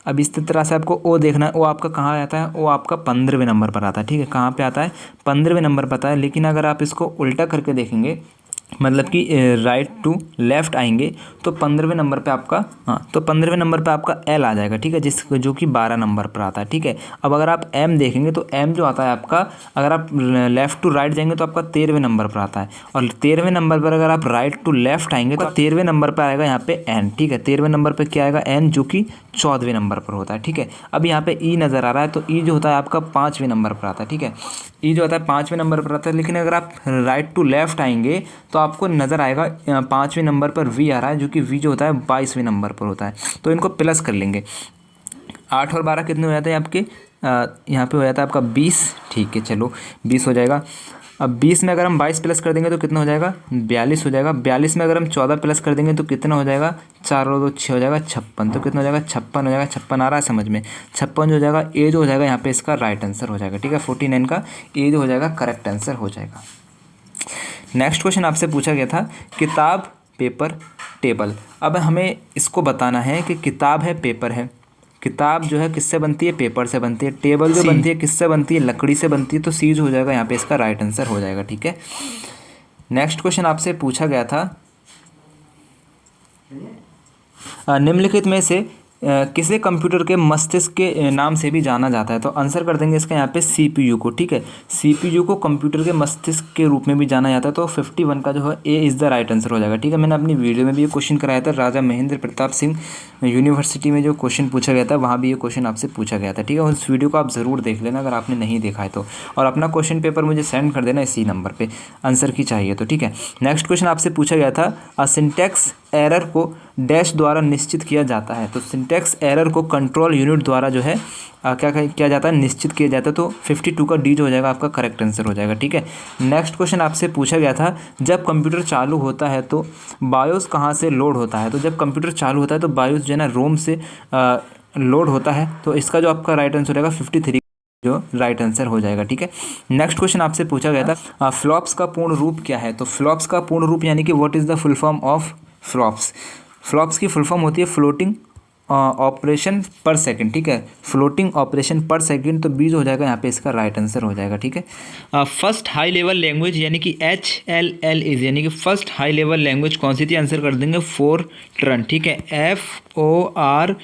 अब इस तरह से आपको ओ देखना है। ओ आपका कहाँ आता है, ओ आपका 15वें नंबर पर आता है, ठीक है। कहाँ पे आता है, 15वें नंबर पर आता है। लेकिन अगर आप इसको उल्टा करके देखेंगे, मतलब कि राइट टू लेफ़्ट आएंगे तो 15वें नंबर पे आपका, हाँ, तो 15वें नंबर पे आपका एल आ जाएगा, ठीक है, जो कि 12 नंबर पर आता है, ठीक है। अब अगर आप एम देखेंगे तो एम जो आता है आपका, अगर आप लेफ़्ट टू राइट जाएंगे तो आपका 13वें नंबर पर आता है। और 13वें नंबर पर अगर आप राइट टू लेफ्ट आएंगे तो 13वें नंबर पर आएगा यहाँ पे एन, ठीक है। 13वें नंबर पर क्या आएगा, एन, जो कि 14वें नंबर पर होता है, ठीक है। अब यहाँ पे ई नज़र आ रहा है, तो ई जो होता है आपका 5वें नंबर पर आता है, ठीक है। ई जो होता है 5वें नंबर पर आता है। लेकिन अगर आप राइट टू लेफ्ट आएंगे तो आपको नज़र आएगा 5वें नंबर पर वी आ रहा है, जो कि वी जो होता है 22वें नंबर पर होता है। तो इनको प्लस कर लेंगे। 8 और 12 कितने हो जाते हैं आपके, यहाँ पे हो जाता है आपका 20, ठीक है, चलो 20 हो जाएगा। अब 20 में अगर हम 22 प्लस कर देंगे तो कितना हो जाएगा, 42 हो जाएगा। 42 में अगर हम 14 प्लस कर देंगे तो कितना हो जाएगा, 4 और 2 6 हो जाएगा, 56। तो कितना हो जाएगा, 56 हो जाएगा। 56 आ रहा है समझ में, 56 जो हो जाएगा, ए जो हो जाएगा यहाँ पे इसका राइट आंसर हो जाएगा, ठीक है। 49 का ए जो हो जाएगा करेक्ट आंसर हो जाएगा। नेक्स्ट क्वेश्चन आपसे पूछा गया था, किताब, पेपर, टेबल। अब हमें इसको बताना है कि किताब है, पेपर है। किताब जो है किससे बनती है, पेपर से बनती है। टेबल जो बनती है किससे बनती है, लकड़ी से बनती है। तो सी जो हो जाएगा यहाँ पे इसका राइट आंसर हो जाएगा, ठीक है। नेक्स्ट क्वेश्चन आपसे पूछा गया था, निम्नलिखित में से किसे कंप्यूटर के मस्तिष्क के नाम से भी जाना जाता है। तो आंसर कर देंगे इसका यहाँ पे सीपीयू को, ठीक है। सीपीयू को कंप्यूटर के मस्तिष्क के रूप में भी जाना जाता है। तो 51 का जो है A is the right answer हो जाएगा, ठीक है। मैंने अपनी वीडियो में भी ये क्वेश्चन कराया था, राजा महेंद्र प्रताप सिंह यूनिवर्सिटी में जो क्वेश्चन पूछा गया था, वहाँ भी ये क्वेश्चन आपसे पूछा गया था, ठीक है। उस वीडियो को आप ज़रूर देख लेना अगर आपने नहीं देखा है तो, और अपना क्वेश्चन पेपर मुझे सेंड कर देना इसी नंबर पर, आंसर की चाहिए तो, ठीक है। नेक्स्ट क्वेश्चन आपसे पूछा गया था, सिंटैक्स एरर को डैश द्वारा निश्चित किया जाता है। तो सिंटैक्स एरर को कंट्रोल यूनिट द्वारा जो है क्या किया जाता है, निश्चित किया जाता है। तो 52 का डी जो हो जाएगा आपका करेक्ट आंसर हो जाएगा, ठीक है। नेक्स्ट क्वेश्चन आपसे पूछा गया था, जब कंप्यूटर चालू होता है तो बायोस कहाँ से लोड होता है। तो जब कंप्यूटर चालू होता है तो बायोस जो है ना रोम से लोड होता है। तो इसका जो आपका राइट आंसर हो जाएगा 53। जो राइट आंसर हो जाएगा। ठीक है, नेक्स्ट क्वेश्चन आपसे पूछा गया था फ्लॉप्स का पूर्ण रूप क्या है। तो फ्लॉप्स का पूर्ण रूप यानी कि what is the full form of flops. Flops की फुल फॉर्म होती है फ्लोटिंग ऑपरेशन पर सेकंड। ठीक है, फ्लोटिंग ऑपरेशन पर सेकंड, तो बीज हो जाएगा यहाँ पे इसका राइट आंसर हो जाएगा। ठीक है, फर्स्ट हाई लेवल लैंग्वेज यानी कि HLL यानी कि फर्स्ट हाई लेवल लैंग्वेज कौन सी थी, आंसर कर देंगे फोरट्रन। ठीक है, FORTRAN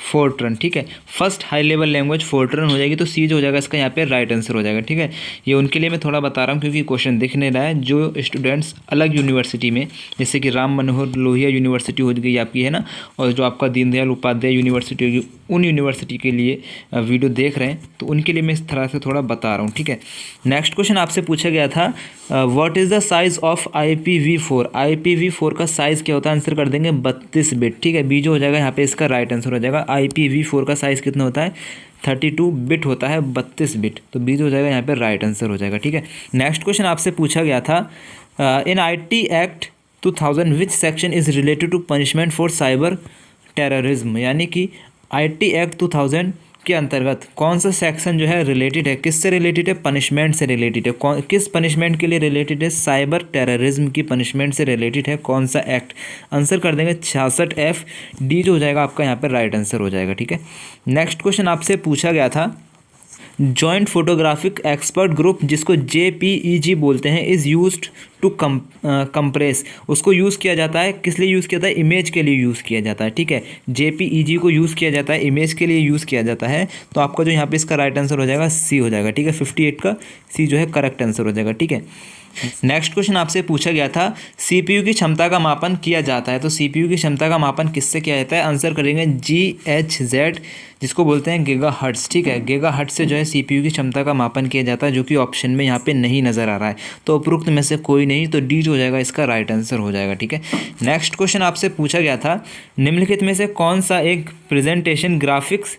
फोरट्रन। ठीक है, फर्स्ट हाई लेवल लैंग्वेज फोरट्रन हो जाएगी, तो सी जो हो जाएगा इसका यहाँ पे राइट आंसर हो जाएगा। ठीक है, ये उनके लिए मैं थोड़ा बता रहा हूँ क्योंकि क्वेश्चन दिख नहीं रहा है। जो स्टूडेंट्स अलग यूनिवर्सिटी में, जैसे कि राम मनोहर लोहिया यूनिवर्सिटी हो गई आपकी है ना, और जो आपका दीनदयाल उपाध्याय यूनिवर्सिटी होगी, उन यूनिवर्सिटी के लिए वीडियो देख रहे हैं, तो उनके लिए मैं इस तरह से थोड़ा बता रहा हूँ। ठीक है, नेक्स्ट क्वेश्चन आपसे पूछा गया था what is the size of IPv4। IPv4 का साइज़ क्या होता है, आंसर कर देंगे 32 बिट। ठीक है, बी जो हो जाएगा यहाँ पे इसका राइट आंसर हो जाएगा। IPv4 का साइज़ कितना होता है, 32 बिट होता है, 32 बिट, तो बी जो हो जाएगा यहाँ पे राइट आंसर हो जाएगा। ठीक है, नेक्स्ट क्वेश्चन आपसे पूछा गया था in IT act 2000 which section is related to punishment for cyber terrorism. यानी कि IT एक्ट 2000 के अंतर्गत कौन सा सेक्शन जो है रिलेटेड है, किससे रिलेटेड है, पनिशमेंट से रिलेटेड है। किस पनिशमेंट के लिए रिलेटेड है, साइबर टेररिज्म की पनिशमेंट से रिलेटेड है कौन सा एक्ट, आंसर कर देंगे 66F। डी जो हो जाएगा आपका यहाँ पर राइट आंसर हो जाएगा। ठीक है, नेक्स्ट क्वेश्चन आपसे पूछा गया था जॉइंट फोटोग्राफिक एक्सपर्ट ग्रुप जिसको JPEG बोलते हैं इज़ यूज्ड टू कंप्रेस। उसको यूज़ किया जाता है, किस लिए यूज़ किया जाता है, इमेज के लिए यूज़ किया जाता है। ठीक है, JPEG को यूज़ किया जाता है, इमेज के लिए यूज़ किया जाता है, तो आपका जो यहाँ पे इसका राइट आंसर हो जाएगा सी हो जाएगा। ठीक है, 58 का सी जो है करेक्ट आंसर हो जाएगा। ठीक है, नेक्स्ट क्वेश्चन आपसे पूछा गया था CPU की क्षमता का मापन किया जाता है। तो CPU की क्षमता का मापन किससे किया जाता है, आंसर करेंगे GHz जिसको बोलते हैं गीगाहर्ट्ज़। ठीक है, गीगाहर्ट्ज़ से जो है CPU की क्षमता का मापन किया जाता है, जो कि ऑप्शन में यहाँ पे नहीं नज़र आ रहा है, तो उपरोक्त में से कोई नहीं, तो डी जो हो जाएगा इसका राइट आंसर हो जाएगा। ठीक है, नेक्स्ट क्वेश्चन आपसे पूछा गया था निम्नलिखित में से कौन सा एक प्रेजेंटेशन ग्राफिक्स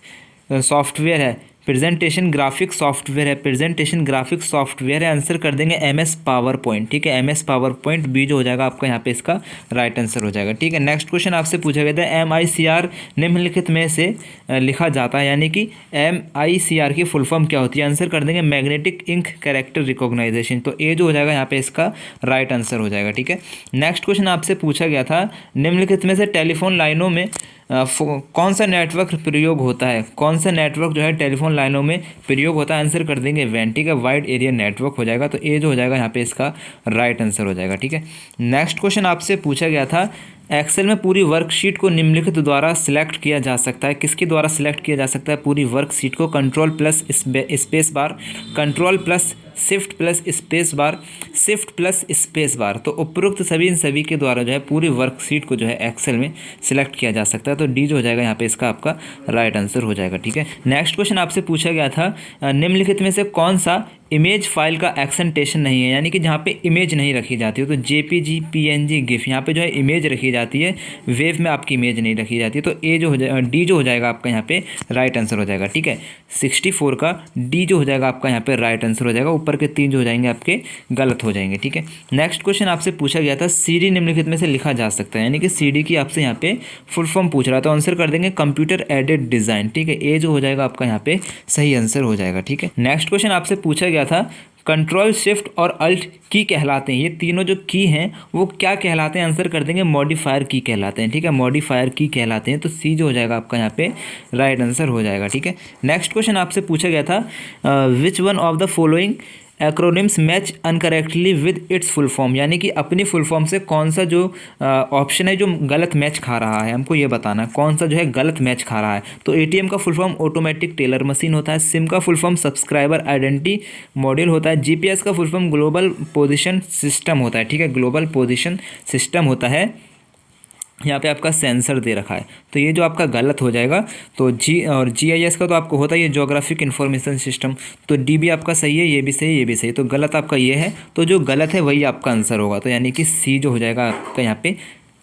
सॉफ्टवेयर है, प्रेजेंटेशन ग्राफिक्स सॉफ्टवेयर है, प्रेजेंटेशन ग्राफिक्स सॉफ्टवेयर है, आंसर कर देंगे MS पावर पॉइंट। ठीक है, MS पावर पॉइंट बी जो हो जाएगा आपका यहाँ पे इसका राइट आंसर हो जाएगा। ठीक है, नेक्स्ट क्वेश्चन आपसे पूछा गया था MICR निम्नलिखित में से लिखा जाता है, यानी कि MICR की फुल फॉर्म क्या होती है, आंसर कर देंगे मैग्नेटिक इंक कैरेक्टर रिकॉग्नाइजेशन, तो ए जो हो जाएगा यहाँ पे इसका राइट आंसर हो जाएगा। ठीक है, नेक्स्ट क्वेश्चन आपसे पूछा गया था निम्नलिखित में से टेलीफोन लाइनों में कौन सा नेटवर्क प्रयोग होता है, कौन सा नेटवर्क जो है टेलीफोन लाइनों में प्रयोग होता है, आंसर कर देंगे WAN। ठीक है, वाइड एरिया नेटवर्क हो जाएगा, तो ए जो हो जाएगा यहाँ पे इसका राइट आंसर हो जाएगा। ठीक है, नेक्स्ट क्वेश्चन आपसे पूछा गया था एक्सेल में पूरी वर्कशीट को निम्नलिखित द्वारा सिलेक्ट किया जा सकता है, किसके द्वारा सिलेक्ट किया जा सकता है पूरी वर्कशीट को, control plus space bar, control plus shift plus space bar, shift plus space bar, तो उपरोक्त सभी के द्वारा जो है पूरी वर्कशीट को जो है एक्सेल में सिलेक्ट किया जा सकता है, तो डी जो हो जाएगा यहाँ पे इसका आपका राइट आंसर हो जाएगा। ठीक है, नेक्स्ट क्वेश्चन आपसे पूछा गया था निम्नलिखित में से कौन सा इमेज फाइल का एक्सेंटेशन नहीं है, यानी कि जहाँ पे इमेज नहीं रखी जाती है, तो JPG PNG GIF यहाँ पे जो है इमेज रखी जाती है, वेव में आपकी इमेज नहीं रखी जाती है, तो ए जो हो जाएगा, डी जो हो जाएगा आपका यहाँ पे राइट आंसर हो जाएगा। ठीक है, 64 का डी जो हो जाएगा आपका यहाँ पे राइट आंसर हो जाएगा, ऊपर के 3 जो हो जाएंगे आपके गलत हो जाएंगे। ठीक है, नेक्स्ट क्वेश्चन आपसे पूछा गया था CD निम्नलिखित में से लिखा जा सकता है, यानी कि CD की आपसे यहाँ पे फुल फॉर्म पूछ रहा था, तो आंसर कर देंगे कंप्यूटर एडेड डिज़ाइन। ठीक है, ए जो हो जाएगा आपका यहाँ पे सही आंसर हो जाएगा। ठीक है, नेक्स्ट क्वेश्चन आपसे पूछा गया था कंट्रोल शिफ्ट और अल्ट की कहलाते हैं, ये तीनों जो की हैं वो क्या कहलाते हैं, आंसर कर देंगे मॉडिफायर की कहलाते हैं। ठीक है, मॉडिफायर की कहलाते हैं, तो सी जो हो जाएगा आपका यहाँ पे राइट आंसर हो जाएगा। ठीक है, नेक्स्ट क्वेश्चन आपसे पूछा गया था which one of the following acronyms match incorrectly with its full form, यानी कि अपनी फुल फॉर्म से कौन सा जो ऑप्शन है जो गलत मैच खा रहा है, हमको ये बताना है कौन सा जो है गलत मैच खा रहा है। तो ATM का full form automatic teller machine होता है, सिम का full form subscriber identity module होता है, GPS का full form global position system होता है। ठीक है, ग्लोबल पोजिशन सिस्टम होता है, यहाँ पे आपका सेंसर दे रखा है, तो ये जो आपका गलत हो जाएगा। तो GIS का तो आपको होता है ये जोग्राफिक इन्फॉर्मेशन सिस्टम, तो डी भी आपका सही है, ये भी सही, ये भी सही, तो गलत आपका ये है, तो जो गलत है वही आपका आंसर होगा, तो यानी कि सी जो हो जाएगा आपका यहाँ पे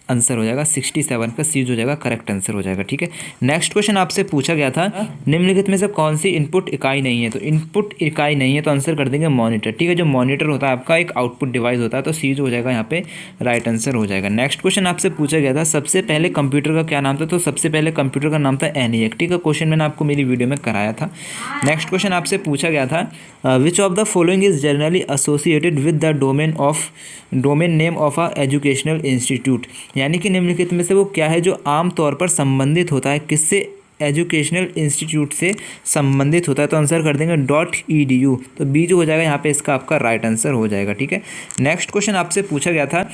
आंसर हो जाएगा 67 का सी हो जाएगा करेक्ट आंसर हो जाएगा। ठीक है, नेक्स्ट क्वेश्चन आपसे पूछा गया था निम्नलिखित में से कौन सी इनपुट इकाई नहीं है, तो इनपुट इकाई नहीं है तो आंसर कर देंगे मॉनिटर। ठीक है, जो मॉनिटर होता है आपका एक आउटपुट डिवाइस होता है, तो सी हो जाएगा यहाँ पे राइट आंसर हो जाएगा। नेक्स्ट क्वेश्चन आपसे पूछा गया था सबसे पहले कंप्यूटर का क्या नाम था, तो सबसे पहले कंप्यूटर का नाम था ENIAC। ठीक है, क्वेश्चन मैंने आपको मेरी वीडियो में कराया था। नेक्स्ट क्वेश्चन आपसे पूछा गया था which of the following is generally associated with the domain name of a educational institute, यानी कि निम्नलिखित में से वो क्या है जो आमतौर पर संबंधित होता है किससे, एजुकेशनल इंस्टीट्यूट से संबंधित होता है, तो आंसर कर देंगे .edu। तो बी जो हो जाएगा यहाँ पे इसका आपका राइट आंसर हो जाएगा। ठीक है, नेक्स्ट क्वेश्चन आपसे पूछा गया था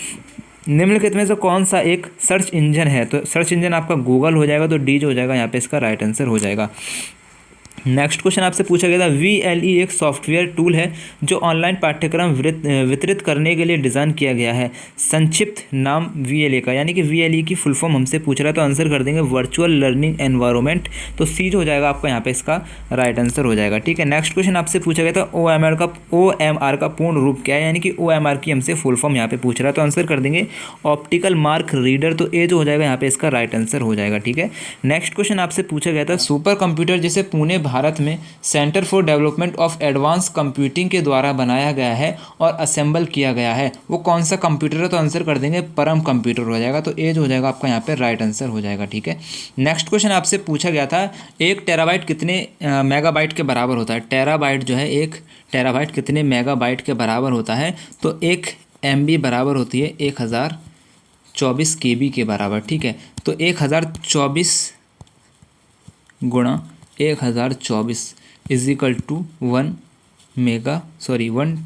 निम्नलिखित में से कौन सा एक सर्च इंजन है, तो सर्च इंजन आपका गूगल हो जाएगा, तो डी जो हो जाएगा यहाँ पे इसका राइट आंसर हो जाएगा। नेक्स्ट क्वेश्चन आपसे पूछा गया था VLE एक सॉफ्टवेयर टूल है जो ऑनलाइन पाठ्यक्रम वितरित करने के लिए डिज़ाइन किया गया है, संक्षिप्त नाम VLE का, यानी कि VLE की फुल फॉर्म हमसे पूछ रहा है, तो आंसर कर देंगे वर्चुअल लर्निंग एनवायरनमेंट। तो सी जो हो जाएगा आपका यहाँ पे इसका राइट आंसर हो जाएगा। ठीक है, नेक्स्ट क्वेश्चन आपसे पूछा गया था OMR का पूर्ण रूप क्या है, यानी कि OMR की हमसे फुल फॉर्म यहाँ पे पूछ रहा है, तो आंसर कर देंगे ऑप्टिकल मार्क रीडर। तो ए जो हो जाएगा यहाँ पे इसका राइट आंसर हो जाएगा। ठीक है, नेक्स्ट क्वेश्चन आपसे पूछा गया था सुपर कंप्यूटर जिसे पुणे भारत में centre for development of advance computing के द्वारा बनाया गया है और असेंबल किया गया है, वो कौन सा कंप्यूटर है, तो आंसर कर देंगे परम कंप्यूटर हो जाएगा। तो ए जो हो जाएगा आपका यहाँ पे राइट आंसर हो जाएगा। ठीक है, नेक्स्ट क्वेश्चन आपसे पूछा गया था 1 टेराबाइट कितने मेगाबाइट के बराबर होता है, टेराबाइट जो है 1 टेराबाइट कितने मेगाबाइट के बराबर होता है, तो 1 MB बराबर होती है 1024 KB के बराबर। ठीक है, तो 1024 गुणा 1024 इज इक्वल टू 1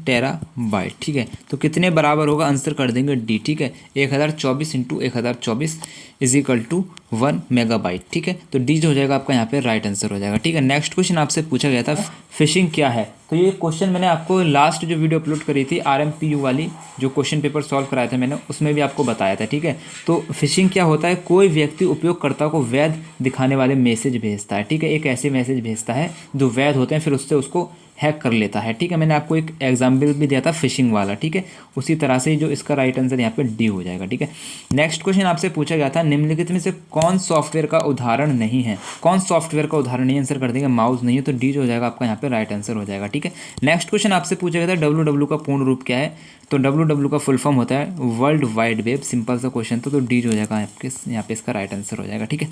टेराबाइट। ठीक है, तो कितने बराबर होगा, आंसर कर देंगे डी। ठीक है, 1024 into 1024 is equal to 1 megabyte. ठीक है, तो डी जो हो जाएगा आपका यहाँ पे राइट आंसर हो जाएगा। ठीक है, नेक्स्ट क्वेश्चन आपसे पूछा गया था फिशिंग क्या है, तो ये क्वेश्चन मैंने आपको लास्ट जो वीडियो अपलोड करी थी RMPU वाली, जो क्वेश्चन पेपर सॉल्व कराया था मैंने, उसमें भी आपको बताया था। ठीक है, तो फिशिंग क्या होता है, कोई व्यक्ति उपयोगकर्ता को वैध दिखाने वाले मैसेज भेजता है। ठीक है, एक ऐसे मैसेज भेजता है जो वैध होते हैं, फिर उससे उसको हैक कर लेता है। ठीक है, मैंने आपको एक एग्जाम्पल भी दिया था फिशिंग वाला। ठीक है, उसी तरह से जो इसका राइट आंसर यहाँ पे डी हो जाएगा। ठीक है, नेक्स्ट क्वेश्चन आपसे पूछा गया था निम्नलिखित में से कौन सॉफ्टवेयर का उदाहरण नहीं है, कौन सॉफ्टवेयर का उदाहरण नहीं, आंसर कर देंगे माउस नहीं है, तो डी जो हो जाएगा आपका यहाँ पे राइट आंसर हो जाएगा। ठीक है, नेक्स्ट क्वेश्चन आपसे पूछा गया था WWW का पूर्ण रूप क्या है, तो WWW का फुल फॉर्म होता है वर्ल्ड वाइड वेब। सिंपल सा क्वेश्चन तो डी जो हो जाएगा आपके यहाँ पे इसका राइट आंसर हो जाएगा। ठीक है,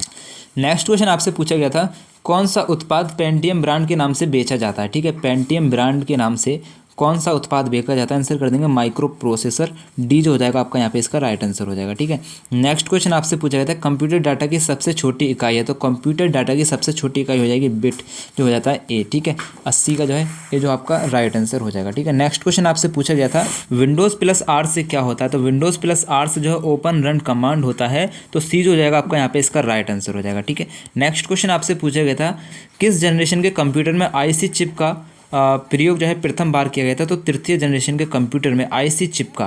नेक्स्ट क्वेश्चन आपसे पूछा गया था कौन सा उत्पाद पेंटियम ब्रांड के नाम से बेचा जाता है। ठीक है, पेंटियम ब्रांड के नाम से कौन सा उत्पाद बेचा जाता है, आंसर कर देंगे माइक्रो प्रोसेसर। डी जो हो जाएगा आपका यहाँ पे इसका राइट आंसर हो जाएगा। ठीक है, नेक्स्ट क्वेश्चन आपसे पूछा गया था कंप्यूटर डाटा की सबसे छोटी इकाई है, तो कंप्यूटर डाटा की सबसे छोटी इकाई हो जाएगी बिट, जो हो जाता है ए। ठीक है, 80 का जो है ये जो आपका राइट आंसर हो जाएगा। ठीक है, नेक्स्ट क्वेश्चन आपसे पूछा गया था विंडोज़ प्लस आर से क्या होता है, तो विंडोज़ प्लस आर से जो है ओपन रन कमांड होता है, तो सी जो हो जाएगा आपका यहाँ पे इसका राइट आंसर हो जाएगा। ठीक है, नेक्स्ट क्वेश्चन आपसे पूछा गया था किस जनरेशन के कंप्यूटर में IC चिप का प्रयोग जो है प्रथम बार किया गया था, तो तृतीय जनरेशन के कंप्यूटर में IC चिप का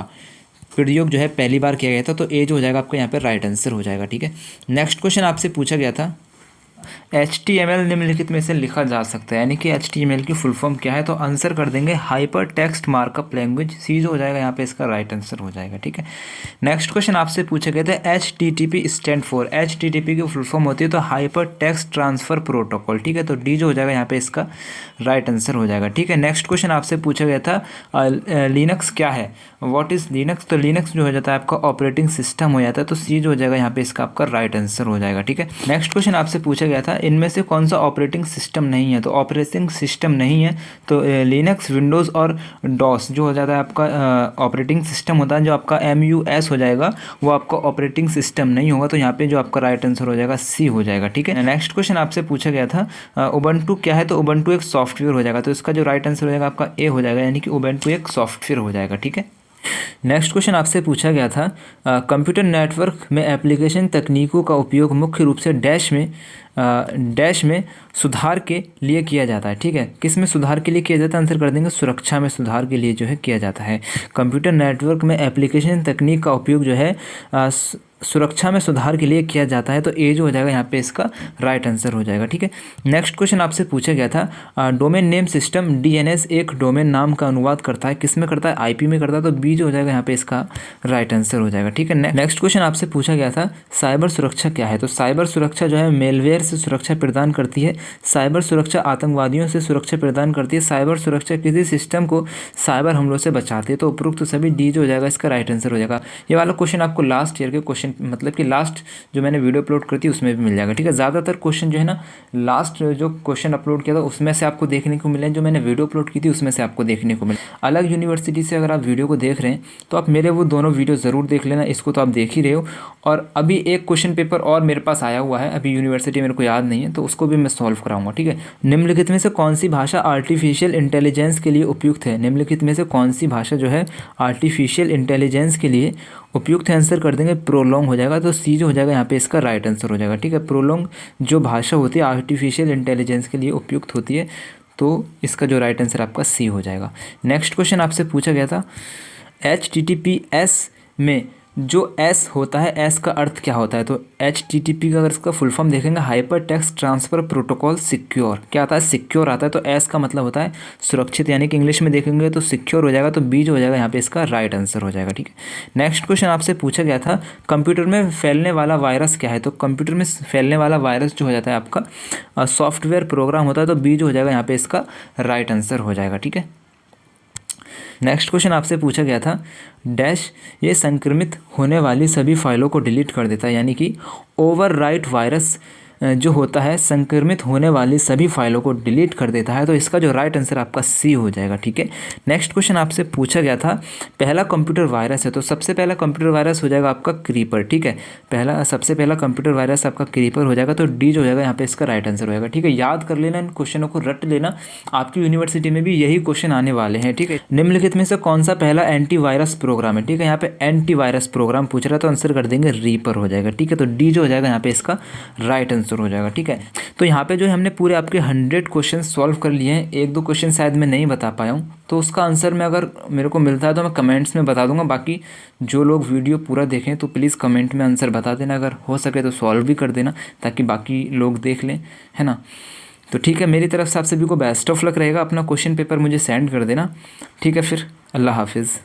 प्रयोग जो है पहली बार किया गया था, तो ए जो हो जाएगा आपका यहाँ पे राइट आंसर हो जाएगा। ठीक है, नेक्स्ट क्वेश्चन आपसे पूछा गया था HTML निम्नलिखित में से लिखा जा सकता है, यानी कि HTML की फुल फॉर्म क्या है, तो आंसर कर देंगे हाइपर टेक्स्ट मार्कअप लैंग्वेज। सी जो हो जाएगा यहाँ पे इसका राइट आंसर हो जाएगा। ठीक है, नेक्स्ट क्वेश्चन आपसे पूछा गया था HTTP स्टैंड फॉर, HTTP की फुल फॉर्म होती है तो हाइपर टेक्स्ट ट्रांसफर प्रोटोकॉल। ठीक है, तो डी जो हो जाएगा यहाँ पे इसका राइट आंसर हो जाएगा। ठीक है, नेक्स्ट क्वेश्चन आपसे पूछा गया था लिनक्स क्या है, व्हाट इज़ लिनक्स, तो लिनक्स जो हो जाता है आपका ऑपरेटिंग सिस्टम हो जाता है, तो सी जो हो जाएगा यहाँ पे इसका आपका राइट आंसर हो जाएगा। ठीक है, नेक्स्ट क्वेश्चन आपसे पूछा गया था इनमें से कौन सा ऑपरेटिंग सिस्टम नहीं है, तो ऑपरेटिंग सिस्टम नहीं है तो लिनक्स, विंडोज़ और डॉस जो हो जाता है आपका ऑपरेटिंग सिस्टम होता है, जो आपका MUS हो जाएगा वो आपका ऑपरेटिंग सिस्टम नहीं होगा, तो यहाँ पे जो आपका राइट आंसर हो जाएगा सी हो जाएगा। ठीक है, नेक्स्ट क्वेश्चन आपसे पूछा गया था उबंटू क्या है, तो उबंटू एक सॉफ्टवेयर हो जाएगा, तो इसका जो राइट आंसर हो जाएगा आपका ए हो जाएगा, यानी कि उबंटू एक सॉफ्टवेयर हो जाएगा। ठीक है, नेक्स्ट क्वेश्चन आपसे पूछा गया था कंप्यूटर नेटवर्क में एप्लीकेशन तकनीकों का उपयोग मुख्य रूप से डैश में सुधार के लिए किया जाता है। ठीक है, किस में सुधार के लिए किया जाता है, आंसर कर देंगे सुरक्षा में सुधार के लिए जो है किया जाता है। कंप्यूटर नेटवर्क में एप्लीकेशन तकनीक का उपयोग जो है सुरक्षा में सुधार के लिए किया जाता है, तो ए जो हो जाएगा यहाँ पे इसका राइट आंसर हो जाएगा। ठीक है, नेक्स्ट क्वेश्चन आपसे पूछा गया था डोमेन नेम सिस्टम डीएनएस एक डोमेन नाम का अनुवाद करता है, किस में करता है, आईपी में करता है, तो बी जो हो जाएगा यहाँ पे इसका राइट आंसर हो जाएगा। ठीक है, नेक्स्ट क्वेश्चन आपसे पूछा गया था साइबर सुरक्षा क्या है, तो साइबर सुरक्षा जो है मेलवेयर से सुरक्षा प्रदान करती है, साइबर सुरक्षा आतंकवादियों से सुरक्षा प्रदान करती है, साइबर सुरक्षा किसी सिस्टम को साइबर हमलों से बचाती है, तो उपरोक्त सभी डी जो हो जाएगा इसका राइट आंसर हो जाएगा। ये वाला क्वेश्चन आपको लास्ट ईयर के क्वेश्चन मतलब कि लास्ट जो मैंने वीडियो अपलोड करती है उसमें भी मिल जाएगा। ठीक है, ज़्यादातर क्वेश्चन जो है ना लास्ट जो क्वेश्चन अपलोड किया था उसमें से आपको देखने को मिले, जो मैंने वीडियो अपलोड की थी उसमें से आपको देखने को मिले। अलग यूनिवर्सिटी से अगर आप वीडियो को देख रहे हैं तो आप मेरे वो दोनों वीडियो ज़रूर देख लेना, इसको तो आप देख ही रहे हो। और अभी एक क्वेश्चन पेपर और मेरे पास आया हुआ है, अभी यूनिवर्सिटी मेरे को याद नहीं है, तो उसको भी मैं सॉल्व कराऊंगा। ठीक है, निम्नलिखित में से कौन सी भाषा आर्टिफिशियल इंटेलिजेंस के लिए उपयुक्त है, निम्नलिखित में से कौन सी भाषा जो है आर्टिफिशियल इंटेलिजेंस के लिए उपयुक्त है, आंसर कर देंगे प्रोलोंग हो जाएगा, तो सी जो हो जाएगा यहाँ पे इसका राइट आंसर हो जाएगा। ठीक है, प्रोलोंग जो भाषा होती है आर्टिफिशियल इंटेलिजेंस के लिए उपयुक्त होती है, तो इसका जो राइट आंसर आपका सी हो जाएगा। नेक्स्ट क्वेश्चन आपसे पूछा गया था HTTPS में जो एस होता है, एस का अर्थ क्या होता है, तो HTTP का अगर इसका फुल फॉर्म देखेंगे hyper text transfer protocol secure, क्या आता है, सिक्योर आता है, तो एस का मतलब होता है सुरक्षित, यानी कि इंग्लिश में देखेंगे तो सिक्योर हो जाएगा, तो बी जो हो जाएगा यहाँ पे इसका राइट आंसर हो जाएगा। ठीक है, नेक्स्ट क्वेश्चन आपसे पूछा गया था कंप्यूटर में फैलने वाला वायरस क्या है, तो कंप्यूटर में फैलने वाला वायरस जो हो जाता है आपका सॉफ्टवेयर प्रोग्राम होता है, तो बी जो हो जाएगा यहाँ पे इसका राइट आंसर हो जाएगा। ठीक है, नेक्स्ट क्वेश्चन आपसे पूछा गया था डैश ये संक्रमित होने वाली सभी फाइलों को डिलीट कर देता है, यानी कि ओवरराइट वायरस जो होता है संक्रमित होने वाली सभी फाइलों को डिलीट कर देता है, तो इसका जो राइट आंसर आपका सी हो जाएगा। ठीक है, नेक्स्ट क्वेश्चन आपसे पूछा गया था पहला कंप्यूटर वायरस है, तो सबसे पहला कंप्यूटर वायरस हो जाएगा आपका क्रीपर। ठीक है, सबसे पहला कंप्यूटर वायरस आपका क्रीपर हो जाएगा, तो डी जो हो जाएगा यहाँ पे इसका राइट आंसर हो जाएगा। ठीक है, याद कर लेना, इन क्वेश्चनों को रट लेना, आपकी यूनिवर्सिटी में भी यही क्वेश्चन आने वाले हैं। ठीक है, निम्नलिखित में से कौन सा पहला एंटीवायरस प्रोग्राम है, ठीक है, यहाँ पे एंटीवायरस प्रोग्राम पूछ रहा है, तो आंसर कर देंगे रीपर हो जाएगा। ठीक है, तो डी जो हो जाएगा यहाँ पे इसका राइट आंसर हो जाएगा। ठीक है, तो यहाँ पे जो हमने पूरे आपके 100 क्वेश्चन सॉल्व कर लिए हैं, एक दो क्वेश्चन शायद मैं नहीं बता पाया हूँ, तो उसका आंसर मैं अगर मेरे को मिलता है तो मैं कमेंट्स में बता दूंगा। बाकी जो लोग वीडियो पूरा देखें तो प्लीज़ कमेंट में आंसर बता देना, अगर हो सके तो सॉल्व भी कर देना ताकि बाकी लोग देख लें, है ना। तो ठीक है, मेरी तरफ से आप सभी को बेस्ट ऑफ लक रहेगा, अपना क्वेश्चन पेपर मुझे सेंड कर देना। ठीक है, फिर अल्लाह हाफिज़।